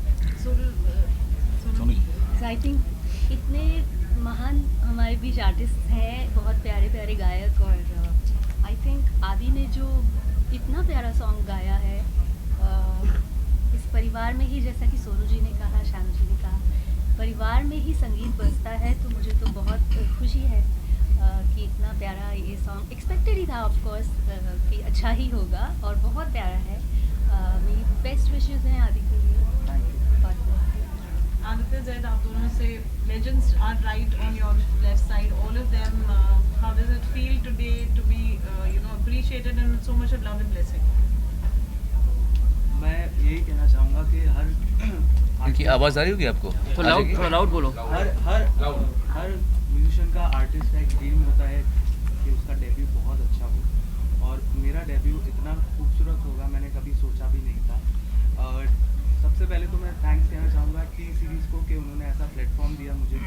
Sonu ji, I think इतने महान हमारे बीच आर्टिस्ट हैं, बहुत प्यारे प्यारे गायक, और आई थिंक आदि ने जो इतना प्यारा सॉन्ग गाया है, इस परिवार में ही, जैसा कि सोनू जी ने कहा, शानू जी ने कहा, परिवार में ही संगीत बजता है। तो मुझे तो बहुत खुशी है कि इतना प्यारा ये सॉन्ग, एक्सपेक्टेड ही था ऑफ कोर्स कि अच्छा ही होगा, और बहुत प्यारा है। मेरी बेस्ट विशेस हैं आदि के लिए। आदित्य, ज़ैद, आप दोनों से legends are right on your left side, all of them. How does it feel today to be appreciated and so much of love and blessing? मैं यही कहना चाहूँगा कि हर इनकी आवाज़ आ रही होगी आपको? थोड़ा लाउड बोलो। हर म्यूजिशियन का, आर्टिस्ट का एक ड्रीम होता है कि उसका डेब्यू बहुत अच्छा हो, और मेरा डेब्यू इतना खूबसूरत होगा मैंने कभी सोचा भी नहीं था। और सबसे पहले तो मैं थैंक्स कहना चाहूँगा टी सीरीज़ को कि उन्होंने ऐसा प्लेटफॉर्म दिया मुझे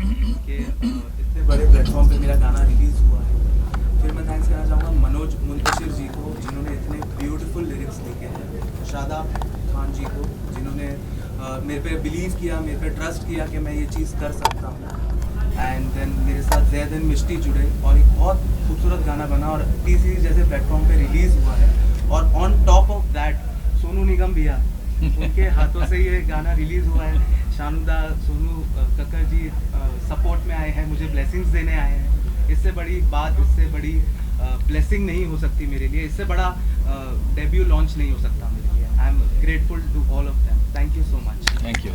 कि इतने बड़े प्लेटफॉर्म पे मेरा गाना रिलीज़ हुआ है। फिर मैं थैंक्स करना चाहूँगा मनोज मुंतशिर जी को, जिन्होंने इतने ब्यूटीफुल लिरिक्स लिखे हैं, शादाब खान जी को, जिन्होंने मेरे पे बिलीव किया, मेरे पे ट्रस्ट किया कि मैं ये चीज़ कर सकता हूँ। एंड देन मेरे साथ जैद एंड मिष्टी जुड़े और एक बहुत खूबसूरत गाना बना और टी सीरीज जैसे प्लेटफॉर्म पे रिलीज़ हुआ है। और on top of that Sonu Nigam भैया, उनके हाथों से ये गाना रिलीज़ हुआ है। शानुदा, सोनू कक्कर जी सपोर्ट में आए हैं, मुझे ब्लेसिंग्स देने आए हैं। इससे बड़ी बात, इससे बड़ी ब्लेसिंग नहीं हो सकती मेरे लिए, इससे बड़ा डेब्यू लॉन्च नहीं हो सकता मेरे लिए। I am grateful to all of them. Thank you so much. Thank you.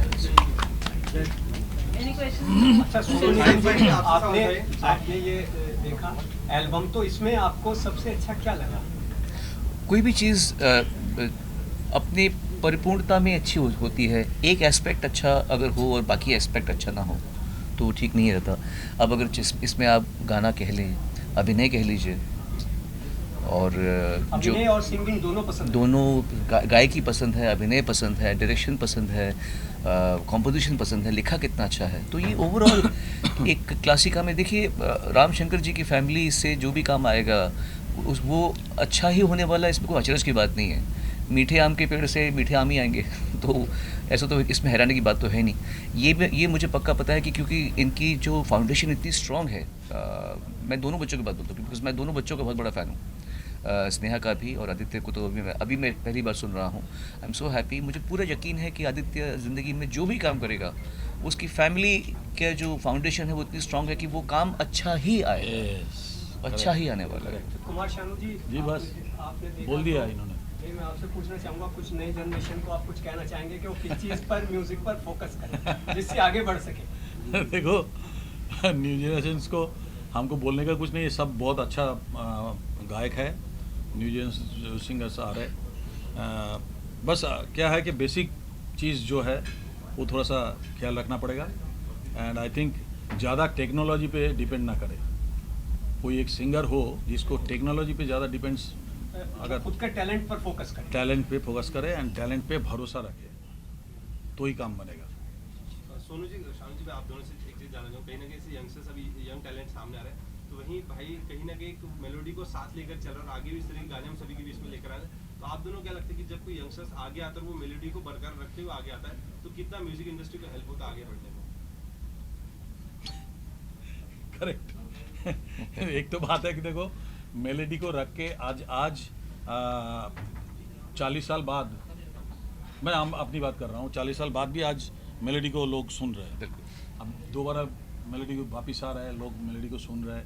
Any questions? अच्छा सोनू जी, आपने ये देखा एल्बम, तो इसमें आपको सबसे अच्छा क्या लगा? कोई भी चीज़ अपनी परिपूर्णता में अच्छी होती है। एक एस्पेक्ट अच्छा अगर हो और बाकी एस्पेक्ट अच्छा ना हो तो वो ठीक नहीं रहता। अब अगर इसमें आप गाना कह लें, अभिनय कह लीजिए, और जो अभिनय और सिंगिंग दोनों पसंद, दोनों गायकी पसंद है, अभिनय पसंद है, डायरेक्शन पसंद है, कॉम्पोजिशन पसंद है, लिखा कितना अच्छा है। तो ये ओवरऑल एक क्लासिका में देखिए, राम शंकर जी की फैमिली से जो भी काम आएगा वो अच्छा ही होने वाला है। इसमें कोई अचरज की बात नहीं है। मीठे आम के पेड़ से मीठे आम ही आएंगे तो ऐसा तो इसमें हैरानी की बात तो है नहीं। ये मुझे पक्का पता है कि क्योंकि इनकी जो फाउंडेशन इतनी स्ट्रॉन्ग है। मैं दोनों बच्चों की बात बोलता हूँ बिकॉज मैं दोनों बच्चों का बहुत बड़ा फ़ैन हूँ, स्नेहा का भी और आदित्य को तो अभी मैं पहली बार सुन रहा हूँ। आई एम सो हैप्पी। मुझे पूरा यकीन है कि आदित्य ज़िंदगी में जो भी काम करेगा उसकी फैमिली का जो फाउंडेशन है वो इतनी स्ट्रॉन्ग है कि वो काम अच्छा ही आए, अच्छा ही आने वाला है। कुमार शानू जी बस आपने बोल दिया इन्होंने। मैं आपसे पूछना चाहूँगा, कुछ नई जनरेशन को आप कुछ कहना चाहेंगे कि वो किस चीज़ पर, म्यूजिक पर फोकस करें जिससे आगे बढ़ सके? देखो, न्यू जनरेशन को हमको बोलने का कुछ नहीं है, सब बहुत अच्छा गायक है, न्यू जनरेशन सिंगर्स आ रहे। बस क्या है कि बेसिक चीज़ जो है वो थोड़ा सा ख्याल रखना पड़ेगा। एंड आई थिंक ज़्यादा टेक्नोलॉजी पे डिपेंड ना करे। कोई एक सिंगर हो जिसको टेक्नोलॉजी पे ज़्यादा डिपेंड्स, अगर खुद के टैलेंट पर फोकस करें, टैलेंट पे फोकस करे एंड टैलेंट पे भरोसा रखे तो ही काम बनेगा। सोनू जी, शानू जी, मैं आप दोनों से एक चीज़ जानना चाहूँ। कहीं ना कहीं से यंगस्टर्स, अभी यंग टैलेंट सामने आ रहे हैं, तो वहीं भाई कहीं ना कहीं एक मेलोडी को साथ लेकर चल रहा है और आगे भी इस तरह के गाने हम सभी के बीच में लेकर आ रहे हैं। तो आप दोनों क्या लगता है कि जब कोई यंगस्टर्स आगे आता है, वो मेलोडी को बरकरार रखते हुए आगे आता है, तो कितना म्यूजिक इंडस्ट्री को हेल्प होता है आगे बढ़ने में? करेक्ट। एक तो बात है कि देखो, मेलोडी को रख के आज 40 साल बाद, मैं अपनी बात कर रहा हूँ, 40 साल बाद भी आज मेलोडी को लोग सुन रहे हैं। अब दोबारा मेलोडी को वापिस आ रहा है, लोग मेलोडी को सुन रहे हैं।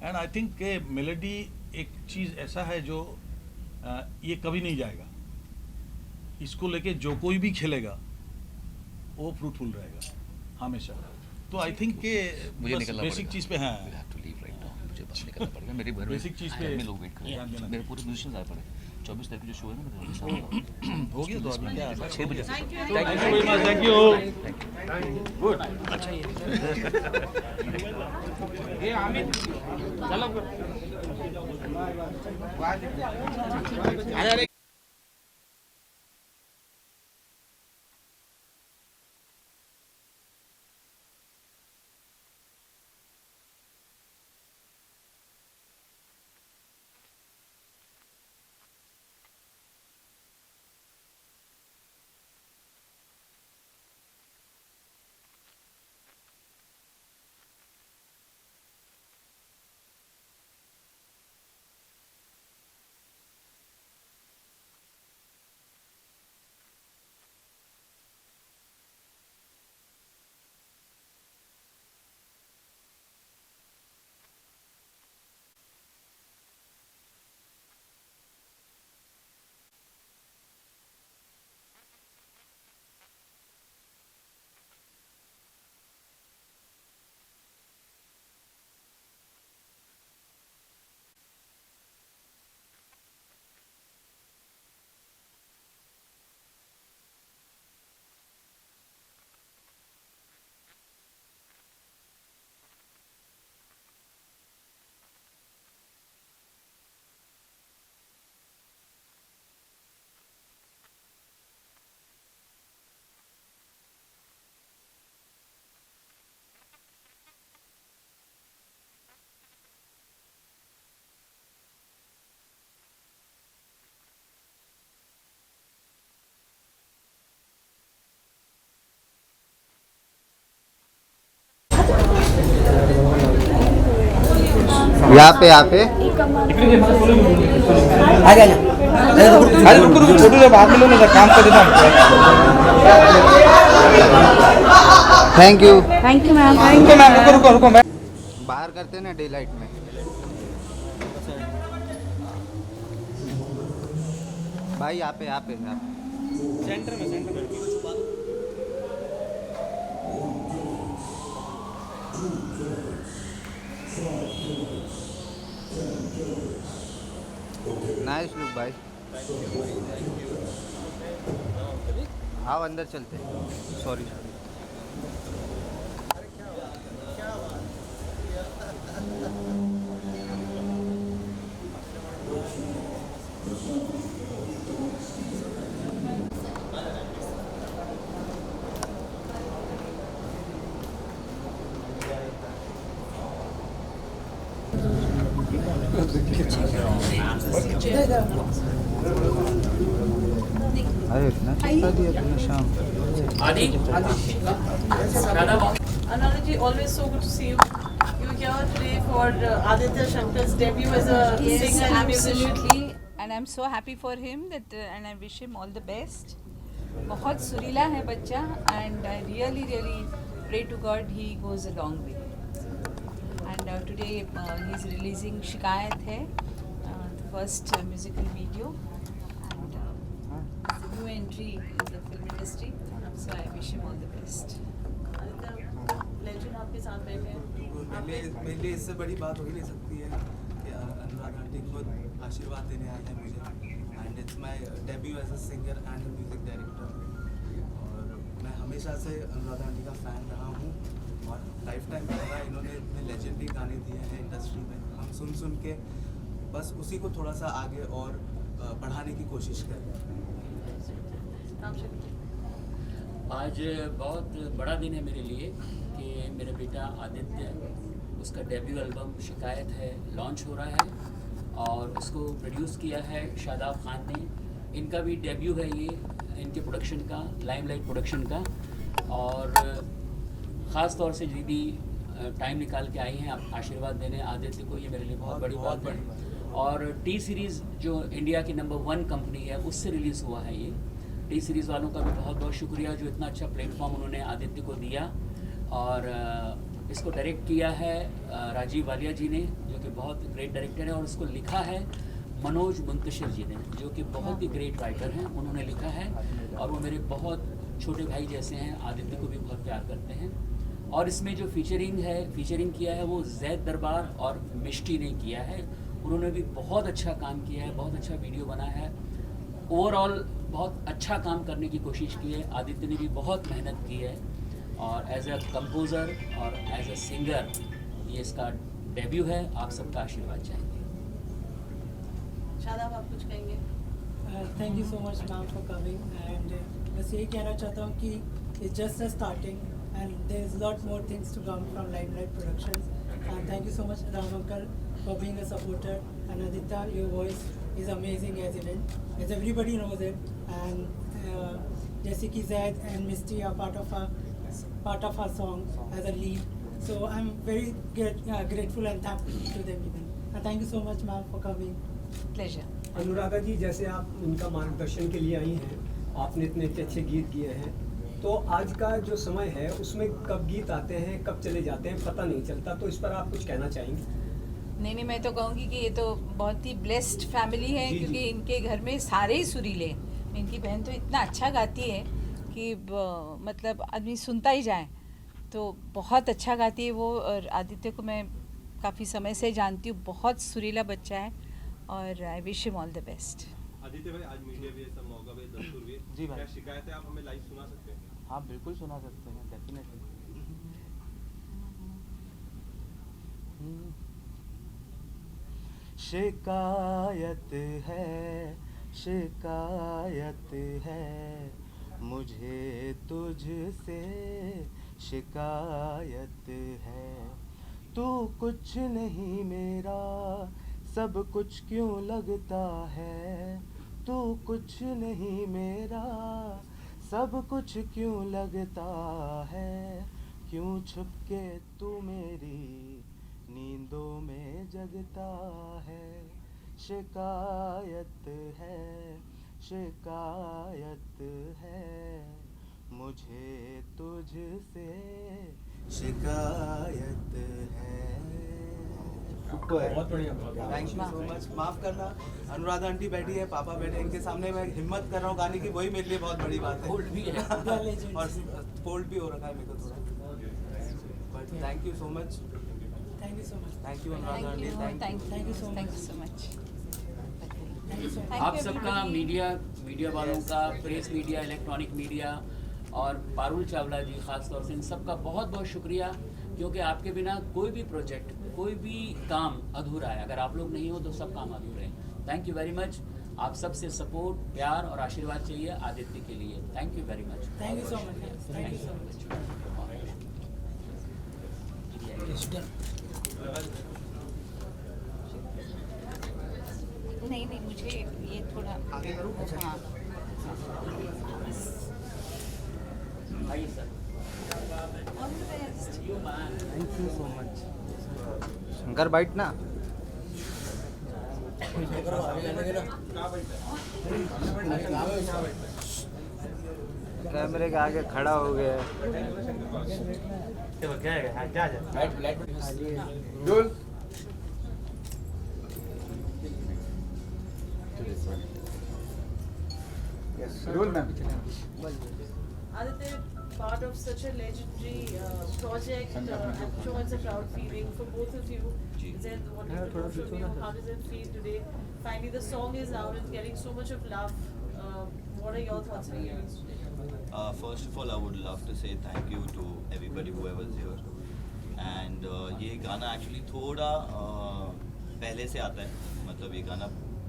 एंड आई थिंक के मेलोडी एक चीज़ ऐसा है जो ये कभी नहीं जाएगा। इसको लेके जो कोई भी खेलेगा वो फ्रूटफुल रहेगा हमेशा। तो आई थिंक के बेसिक चीज़ पे हैं, मुझे निकलना पड़ेगा। मेरे घर में बेसिक चीज़ पे लोग वेट कर रहे हैं, मेरे पूरे म्यूजिशियंस आए पड़े। 24 तारीख को जो शो है ना, हो गया तो अभी क्या 6 बजे। Thank you very much, thank you, good. अच्छा ये आमिर चलो यहाँ पे अरे रुको छोटू जब हाथ मिलो ना काम कर देता थैंक यू मैम रुको मैम बाहर करते ना डे लाइट में। भाई यहाँ पे सेंटर में नाइस लुक भाई। आओ अंदर चलते हैं। सॉरी अरे इतना चिपका दिया तुमने शाम। Analaji, always so good to see you. You're here today for Aditya Shankar's debut as a singer and musician. Absolutely, and I'm so happy for him that, and I wish him all the best. बहुत सुरीला है बच्चा, and I really pray to God he goes a long way. And today he's releasing Shikayat hai, the first musical video, and it's a new entry in the film industry. So I wish him all the best. Legend आपके साथ बैठे हैं। मेरे लिए इससे बड़ी बात हो ही नहीं सकती है कि अनुराग आंटी खुद आशीर्वाद देने आए हैं मुझे, and it's my debut as a singer and a music director. और मैं हमेशा से अनुराग आंटी का फ़ैन रहा हूँ और लाइफ टाइम में इन्होंने इतने लेजेंडरी गाने दिए हैं इंडस्ट्री में, हम सुन के बस उसी को थोड़ा सा आगे और बढ़ाने की कोशिश कर रहे हैं। आज बहुत बड़ा दिन है मेरे लिए कि मेरा बेटा आदित्य, उसका डेब्यू एल्बम शिकायत है लॉन्च हो रहा है और उसको प्रोड्यूस किया है शादाब खान ने। इनका भी डेब्यू है ये, इनके प्रोडक्शन का, लाइमलाइट प्रोडक्शन का। और ख़ास तौर से दीदी टाइम निकाल के आई हैं आशीर्वाद देने आदित्य को, ये मेरे लिए बहुत बड़ी बात है। और टी सीरीज़ जो इंडिया की नंबर 1 कंपनी है उससे रिलीज़ हुआ है ये। टी सीरीज़ वालों का भी बहुत बहुत शुक्रिया जो इतना अच्छा प्लेटफॉर्म उन्होंने आदित्य को दिया। और इसको डायरेक्ट किया है राजीव वालिया जी ने, जो कि बहुत ग्रेट डायरेक्टर है, और उसको लिखा है मनोज मुंतशिर जी ने, जो कि बहुत ही ग्रेट राइटर हैं। उन्होंने लिखा है और वो मेरे बहुत छोटे भाई जैसे हैं, आदित्य को भी बहुत प्यार करते हैं। और इसमें जो फीचरिंग किया है वो जैद दरबार और मिष्टी ने किया है। उन्होंने भी बहुत अच्छा काम किया है, बहुत अच्छा वीडियो बनाया है। ओवरऑल बहुत अच्छा काम करने की कोशिश की है। आदित्य ने भी बहुत मेहनत की है और एज अ कंपोज़र और एज अ सिंगर ये इसका डेब्यू है। आप सबका आशीर्वाद चाहेंगे। शादाब, आप कुछ कहेंगे? Thank you so much ma'am for coming, and बस यही कहना चाहता हूँ कि it's just a starting and there is lot more things to come from limelight productions. And thank you so much Ram uncle for being a supporter, and Aditya, your voice is amazing as everybody knows it, and जैसे कि Zaid and Misty are part of our song as a lead, so I'm very grateful and thankful to them even, and thank you so much ma'am for coming. Pleasure. अनुरागा जी, जैसे आप उनका मार्गदर्शन के लिए आई हैं, आपने इतने अच्छे गीत किए हैं, तो आज का जो समय है उसमें कब गीत आते हैं कब चले जाते हैं पता नहीं चलता, तो इस पर आप कुछ कहना चाहेंगे? नहीं, मैं तो कहूँगी कि ये तो बहुत ही ब्लेस्ड फैमिली है, क्योंकि इनके घर में सारे ही सुरीले। इनकी बहन तो इतना अच्छा गाती है कि मतलब आदमी सुनता ही जाए, तो बहुत अच्छा गाती है वो। और आदित्य को मैं काफ़ी समय से जानती हूँ, बहुत सुरीला बच्चा है और I wish him all the best. Aditya भाई, आज मीडिया भी सब मौका भी दस्तूर भी जी भाई, क्या शिकायत है, आप हमें लाइव सुना सकते हैं? हाँ बिल्कुल सुना सकते हैं, डेफिनेटली। शिकायत है मुझे तुझसे शिकायत है, तू कुछ नहीं मेरा सब कुछ क्यों लगता है, तू कुछ नहीं मेरा सब कुछ क्यों लगता है, क्यों छुपके तू मेरी नींदों में जग लगता है शिकायत है मुझे तुझसे शिकायत है। बहुत बढ़िया, थैंक यू सो मच। माफ करना, अनुराधा आंटी बैठी है, पापा बैठे, इनके सामने मैं हिम्मत कर रहा हूँ गाने की, वही मेरे लिए बहुत बड़ी बात है। फोल्ड भी है और फोल्ड भी हो रखा है मेरे को थोड़ा, but thank you so much. Thank you so much. Thank you Anuradha aunty, thank you so much. आप सबका मीडिया वालों का, प्रेस मीडिया, इलेक्ट्रॉनिक मीडिया और पारुल चावला जी खास तौर से, इन सबका बहुत बहुत शुक्रिया, क्योंकि आपके बिना कोई भी प्रोजेक्ट, कोई भी काम अधूरा है। अगर आप लोग नहीं हो तो सब काम अधूरे हैं। Thank you very much. आप सबसे सपोर्ट, प्यार और आशीर्वाद चाहिए आदित्य के लिए। Thank you very much. Thank you so much. Thank you so much. नहीं मुझे ये थोड़ा आगे करूँ। हाँ भाई sir, thank you so much. Shankar bite ना कैमरे के आगे खड़ा हो गया है। Aditya, part of such a legendary project, I'm sure it's a proud feeling for both of you. Zed, what do you know from you? How does it feel today? Finally, the song is out and getting so much of love. What are your thoughts on it? First of all, I would love to say thank you to everybody whoever's here. And ये गाना actually थोड़ा पहले से आता है, मतलब ये गाना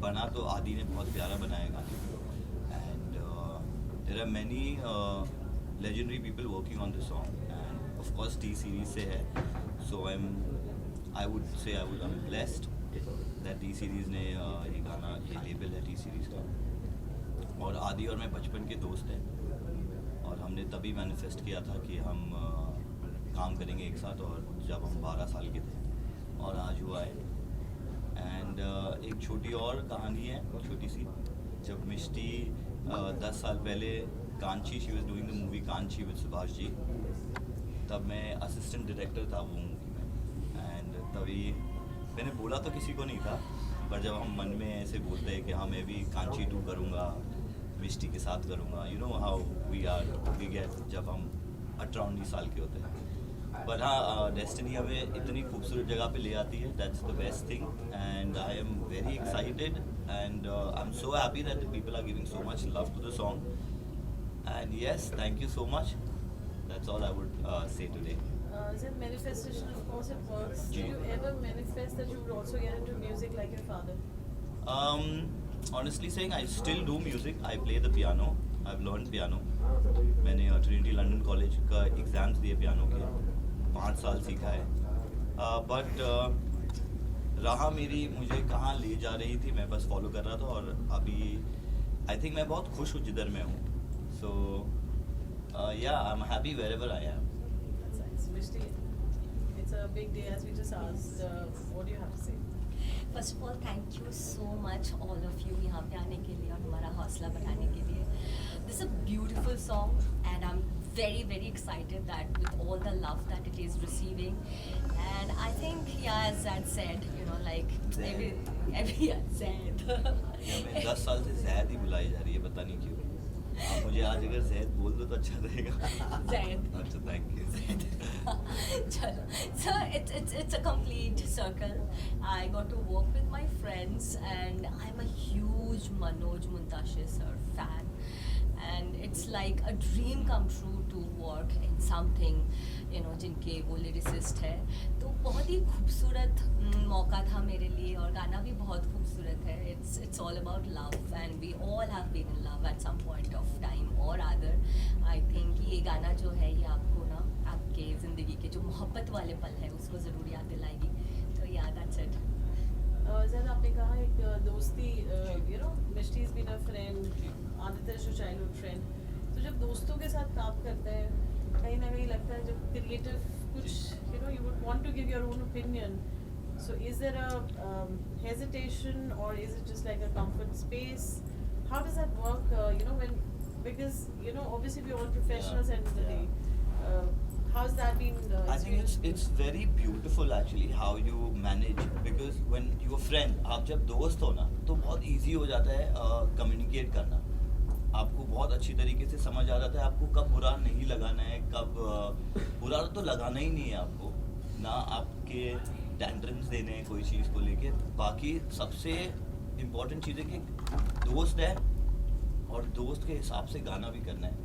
बना तो आदि ने बहुत प्यारा बनाया गाना। And there are many legendary people working on this song, and of course T series से है, so I'm blessed that T series ने ये गाना, ये लेबल है T series का, और आदि और मैं बचपन के दोस्त हैं, और हमने तभी मैनिफेस्ट किया था कि हम काम करेंगे एक साथ, और जब हम 12 साल के थे, और आज हुआ है। एंड एक छोटी और कहानी है, छोटी सी, जब मिष्टी 10 साल पहले Kanchi, she was doing the movie Kanchi with Subhash ji, तब मैं असिस्टेंट डायरेक्टर था वो मूवी में। एंड तभी मैंने बोला तो किसी को नहीं था, पर जब हम मन में ऐसे बोलते हैं कि हाँ मैं भी कांची 2 करूँगा, मिष्टी के साथ करूँगा, you know how we get जब हम 18-19 साल के होते हैं। पर हाँ, डेस्टिनी हमें इतनी खूबसूरत जगह पे ले आती है, that's the best thing, and I am very excited, and I am so happy that the people are giving so much love to the song, and yes, thank you so much, that's all I would say today. Is it manifestation? Of course it works. Did you ever manifest that you would also get into music like your father? Honestly saying, I still do music. I play the piano. I've learned piano. मैंने Trinity London College का एग्जाम्स दिए पियानो के, 5 साल सीखा है, बट राह मेरी मुझे कहाँ ले जा रही थी मैं बस फॉलो कर रहा था, और अभी आई थिंक मैं बहुत खुश हूँ जिधर मैं हूँ, सो या I am happy wherever I am. It's a big day as we just asked. What do you have to say? First of all, thank you so much all of you यहाँ पे आने के लिए और हमारा हौसला बढ़ाने के लिए। This is a beautiful song and I'm very very excited that with all the love that it is receiving, and I think yeah, as Zed said, you know, like every Zed मैं 10 साल से ज़ैद ही बुलाई जा रही है, पता नहीं क्यों। आप मुझे आज अगर ज़ैद बोल दो तो अच्छा रहेगा। Zed. अच्छा, थैंक यू। चलो, so it's a complete circle. I got to work with my friends and I'm a huge Manoj Muntashir sir fan, and it's like a dream come true to work in something, you know, जिनके वो लिरिसिस्ट है, तो बहुत ही खूबसूरत मौका था मेरे लिए, और गाना भी बहुत खूबसूरत है। It's all about love and we all have been in love at some point of time or other. I think ये गाना जो है ये आपको ना आपके ज़िंदगी के जो मोहब्बत वाले पल है उसको ज़रूर याद दिलाएगी, तो yeah, that's it. Zed, आपने कहा एक दोस्ती, you know, Mishti has been a friend, Aditya is a childhood friend, तो जब दोस्तों के साथ काम करते हैं कहीं ना कहीं लगता है जब क्रिएटिव कुछ, you know, you would want to give your own opinion, So is there a hesitation, or is it just like a comfort space? How does that work? Because obviously we're all professionals end of the day. How's that been? I think it's very beautiful actually how you manage, because when you are friend, आप जब दोस्त हो ना तो बहुत easy हो जाता है communicate करना. आपको बहुत अच्छी तरीके से समझ आ जाता है आपको कब बुरा नहीं लगाना है, कब बुरा तो लगाना ही नहीं है आपको, ना आपके टेंट्रम्स देने हैं कोई चीज़ को लेके. बाकी सबसे इम्पोर्टेंट चीज़ है कि दोस्त है और दोस्त के हिसाब से गाना भी करना है,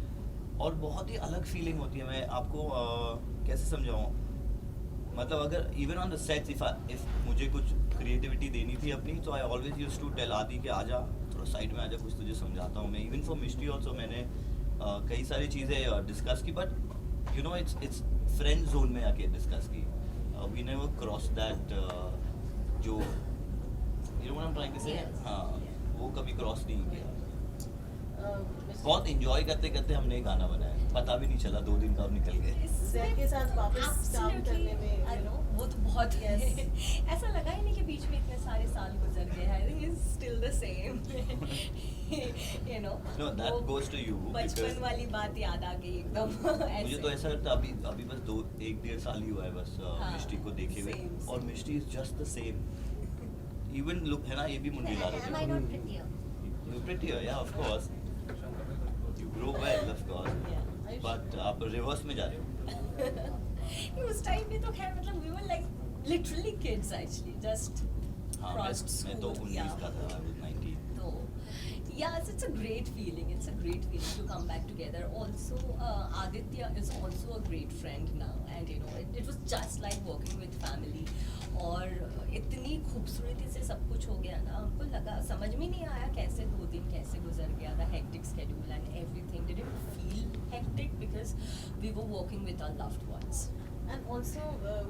और बहुत ही अलग फीलिंग होती है. मैं आपको कैसे समझाऊँ, मतलब अगर even on the sets if मुझे कुछ क्रिएटिविटी देनी थी अपनी, तो I always used to tell Adi कि आजा थोड़ा साइड में आजा, कुछ तुझे समझाता हूँ मैं. इवन फॉर मिष्टी ऑल्सो मैंने कई सारी चीज़ें डिस्कस की, बट इट्स फ्रेंड जोन में आके डिस्कस की. वी नेवर क्रॉस दैट, जो what I am trying to say, हाँ वो कभी क्रॉस नहीं किया. बहुत इंजॉय करते करते हमने गाना बनाया, पता भी नहीं चला 2 दिन कब निकल गए. ज़ैक के साथ वापस काम करने में वो तो बहुत ऐसा लगा ही नहीं कि बीच में इतने सारे साल गुजर गए. I think is still the same. No, that goes to you. बचपन वाली बात याद आ गई एकदम. मुझे तो ऐसा लगता है अभी बस 1-1.5 साल ही हुआ है बस मिष्टी को देखे हुए, और Mishti is just the same. Even look है ना, ये भी मुंडी ला रहे थे. You prettier, yeah, of course. You grow well, of course. But आप रिवर्स में जा रहे हो. उस टाइम पे तो खैर मतलब we were like literally kids actually, just crossed school. मैं तो 19 का था, I was 19. तो yes, it's a great feeling. It's a great feeling to come back together. Also, Aditya is also a great friend now, and it was just like working with family. और इतनी खूबसूरती से सब कुछ हो गया ना, हमको लगा समझ में नहीं आया कैसे 2 दिन कैसे गुजर गया. The hectic schedule and everything didn't feel hectic because we were working with our loved ones. And also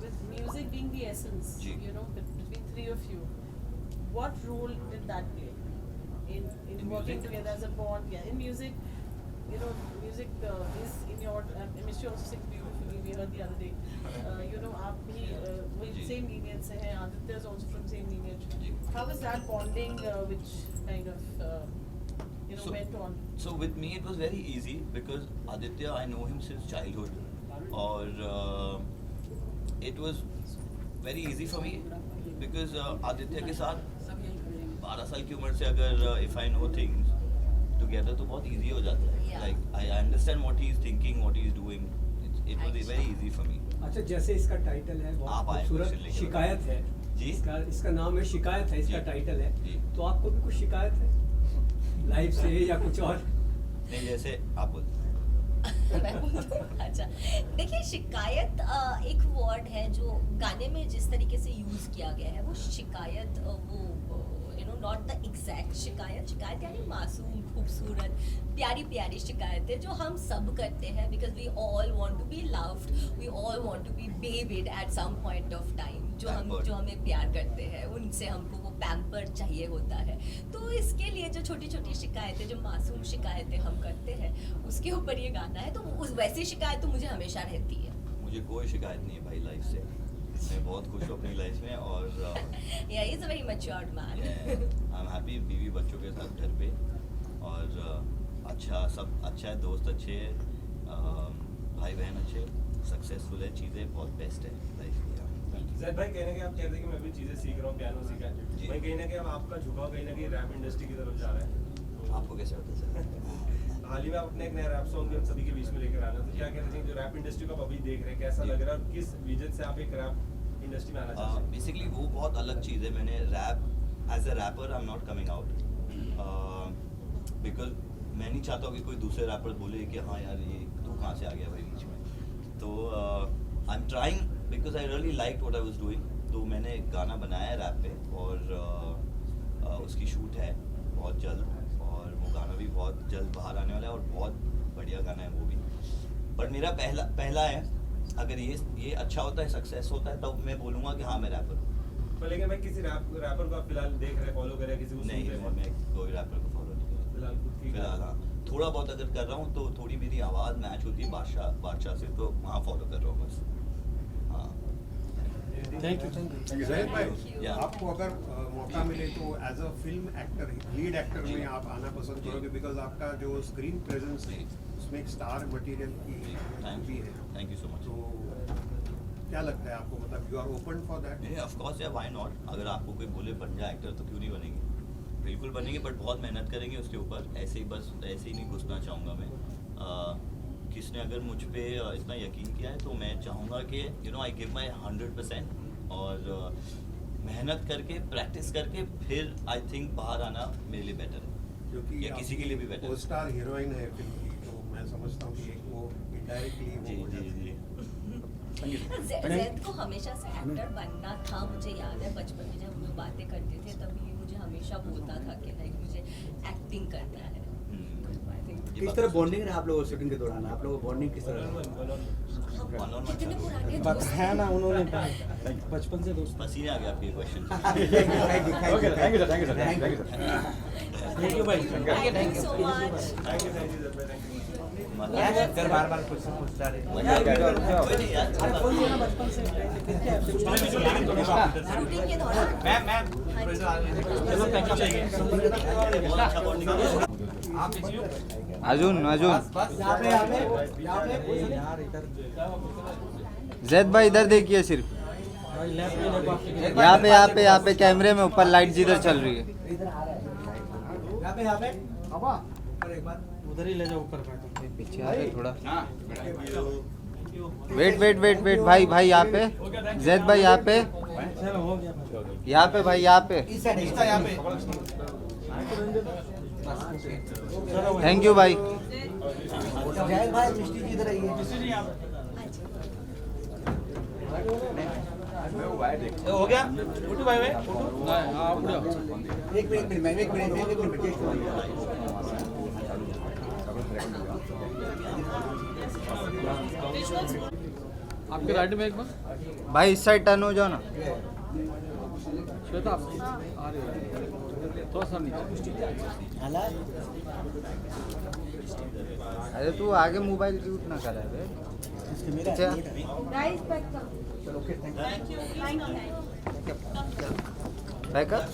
with music being the essence, between 3 of you, what role did that play in working together as a bond? Yeah, in music, music is in your. Mr. also sings beautifully. We heard the other day. आप भी वही same lineage से हैं. Aditya is also from same lineage. How was that bonding, which kind of went on? So with me it was very easy because Aditya, I know him since childhood, और it was very easy for me because Aditya के साथ 12 साल की उम्र से अगर if I know things together तो बहुत easy हो जाता है. Like I understand what he is thinking, what he is doing. It was very easy for me. अच्छा, जैसे इसका टाइटल है बहुत खूबसूरत, शिकायत है जी. इसका नाम है शिकायत है, इसका टाइटल है. तो आपको भी कुछ शिकायत है लाइफ से या कुछ और? नहीं, जैसे आप बोलते. अच्छा, देखिए शिकायत एक वर्ड है जो गाने में जिस तरीके से यूज किया गया है, वो शिकायत वो नॉट द एग्जैक्ट शिकायत. शिकायत यानी मासूम, खूबसूरत, प्यारी प्यारी शिकायतें जो हम सब करते हैं, because we all want to be loved, we all want to be babied at some point of time. जो हमें प्यार करते हैं उनसे हमको वो पैम्पर चाहिए होता है. तो इसके लिए जो छोटी छोटी शिकायतें, जो मासूम शिकायतें हम करते हैं, उसके ऊपर ये गाना है. तो उस वैसी शिकायत तो मुझे हमेशा रहती है. मुझे कोई शिकायत नहीं है भाई लाइफ से. मैं बहुत खुश हूँ अपनी लाइफ में, और yeah, he's a very matured man. I'm happy. बीवी बच्चों के साथ घर पे, और अच्छा सब अच्छा है, दोस्त अच्छे, भाई बहन अच्छे, सक्सेसफुल है, चीज़ें बहुत बेस्ट है लाइफ में. ज़ैद भाई, कहीं ना कहीं आप कहते हैं कि मैं भी चीज़ें सीख रहा हूँ, पियानो सीखा है, मैं कहीं ना कहीं अब आपका झुकाव कहीं ना कहीं रैप इंडस्ट्री की तरफ जा रहा है. आपको कैसे पता चला? हाल ही में आप अपने एक नया रैप सॉन्ग भी हम सभी के बीच में लेकर आना, तो क्या कहते हैं जो रैप इंडस्ट्री को आप अभी देख रहे हैं, कैसा लग रहा है, और किस विजन से आप एक रैप इंडस्ट्री में आना चाहते हैं? बेसिकली वो बहुत अलग चीज़ है. मैंने rap as a rapper I am not coming out, because मैं नहीं चाहता हूँ कि कोई दूसरे रैपर बोले कि हाँ यार ये तू कहाँ से आ गया भाई बीच में. तो आई am trying because I really like what I was doing. तो मैंने एक गाना बनाया है रैप पे, और उसकी शूट है बहुत जल्द, और वो गाना भी बहुत जल्द बाहर आने वाला है, और बहुत बढ़िया गाना है वो भी. बट मेरा पहला है, अगर ये अच्छा होता है, सक्सेस होता है, तब मैं बोलूँगा कि हाँ मैं रैपर हूँ. पर लेकिन मैं किसी रैपर को आप फिलहाल देख रहे हैं, फॉलो कर रहे हैं, किसी को नहीं, मैं कोई रैपर को फॉलो नहीं कर रहा फिलहाल. हाँ, थोड़ा बहुत अगर कर रहा हूँ तो थोड़ी मेरी आवाज़ मैच होती है बादशाह से, तो वहाँ फॉलो कर रहा हूँ बस. हाँ, थैंक यू जहीर भाई, आपको अगर मौका मिले तो as a film actor, lead actor में आप आना पसंद करोगे? बिकॉज आपका जो स्क्रीन प्रेजेंस है उसमें एक स्टार मटेरियल की भी है। Thank you so much. तो क्या लगता है आपको, मतलब you are open for that? Of course या व्हाई नॉट, अगर आपको कोई बोले बन जा एक्टर तो क्यों नहीं बनेंगे, बिल्कुल बनेंगे, बट बहुत मेहनत करेंगे उसके ऊपर। ऐसे ही बस ऐसे ही नहीं घुसना चाहूँगा मैं। किसने अगर मुझ पे इतना यकीन किया है तो मैं चाहूँगा कि आई गिव माई 100% और मेहनत करके प्रैक्टिस करके फिर आई थिंक बाहर आना मेरे लिए बेटर है, क्योंकि या किसी के लिए भी बेटर है। स्टार हीरोइन है फिल्म की, तो मैं समझता हूँ कि वो इनडायरेक्टली ज़ैद को हमेशा से एक्टर बनना था। मुझे याद है बचपन में जब हम लोग बातें करते थे तब ये मुझे हमेशा बोलता था कि लाइक मुझे एक्टिंग करना है। किस तरह बॉन्डिंग रहा आप लोगों शूटिंग के दौरान? आप लोगों को बॉन्डिंग किस तरह कितने पुराने बताया ना उन्होंने, बचपन से दोस्त। पसीने आ गया आपके क्वेश्चन। थैंक यू भाई, थैंक यू सो मच। कर बार-बार क्वेश्चन पूछता रहे। शूटिंग के दौरान मैम चलो पैकअप चाहिए। अजून यहाँ पे जैद भाई इधर देखिए, सिर्फ यहाँ पे कैमरे में ऊपर लाइट जिधर चल रही है। यहाँ पे ऊपर एक बार उधर ही ले जाओ, ऊपर पीछे आ रहे थोड़ा। वेट भाई यहाँ पे जैद भाई, यहाँ पे भाई, यहाँ पे। थैंक यू भाई। जैद भाई मिस्टी जी इधर आइए। हो गया फोटो भाई में एक मिनट आपके राइट में एक बार भाई इस साइड टर्न हो जाओ ना। श्वेता आ रही है थोड़ा सा नीचे। अरे तू आगे मोबाइल शूट ना कर बैकअप।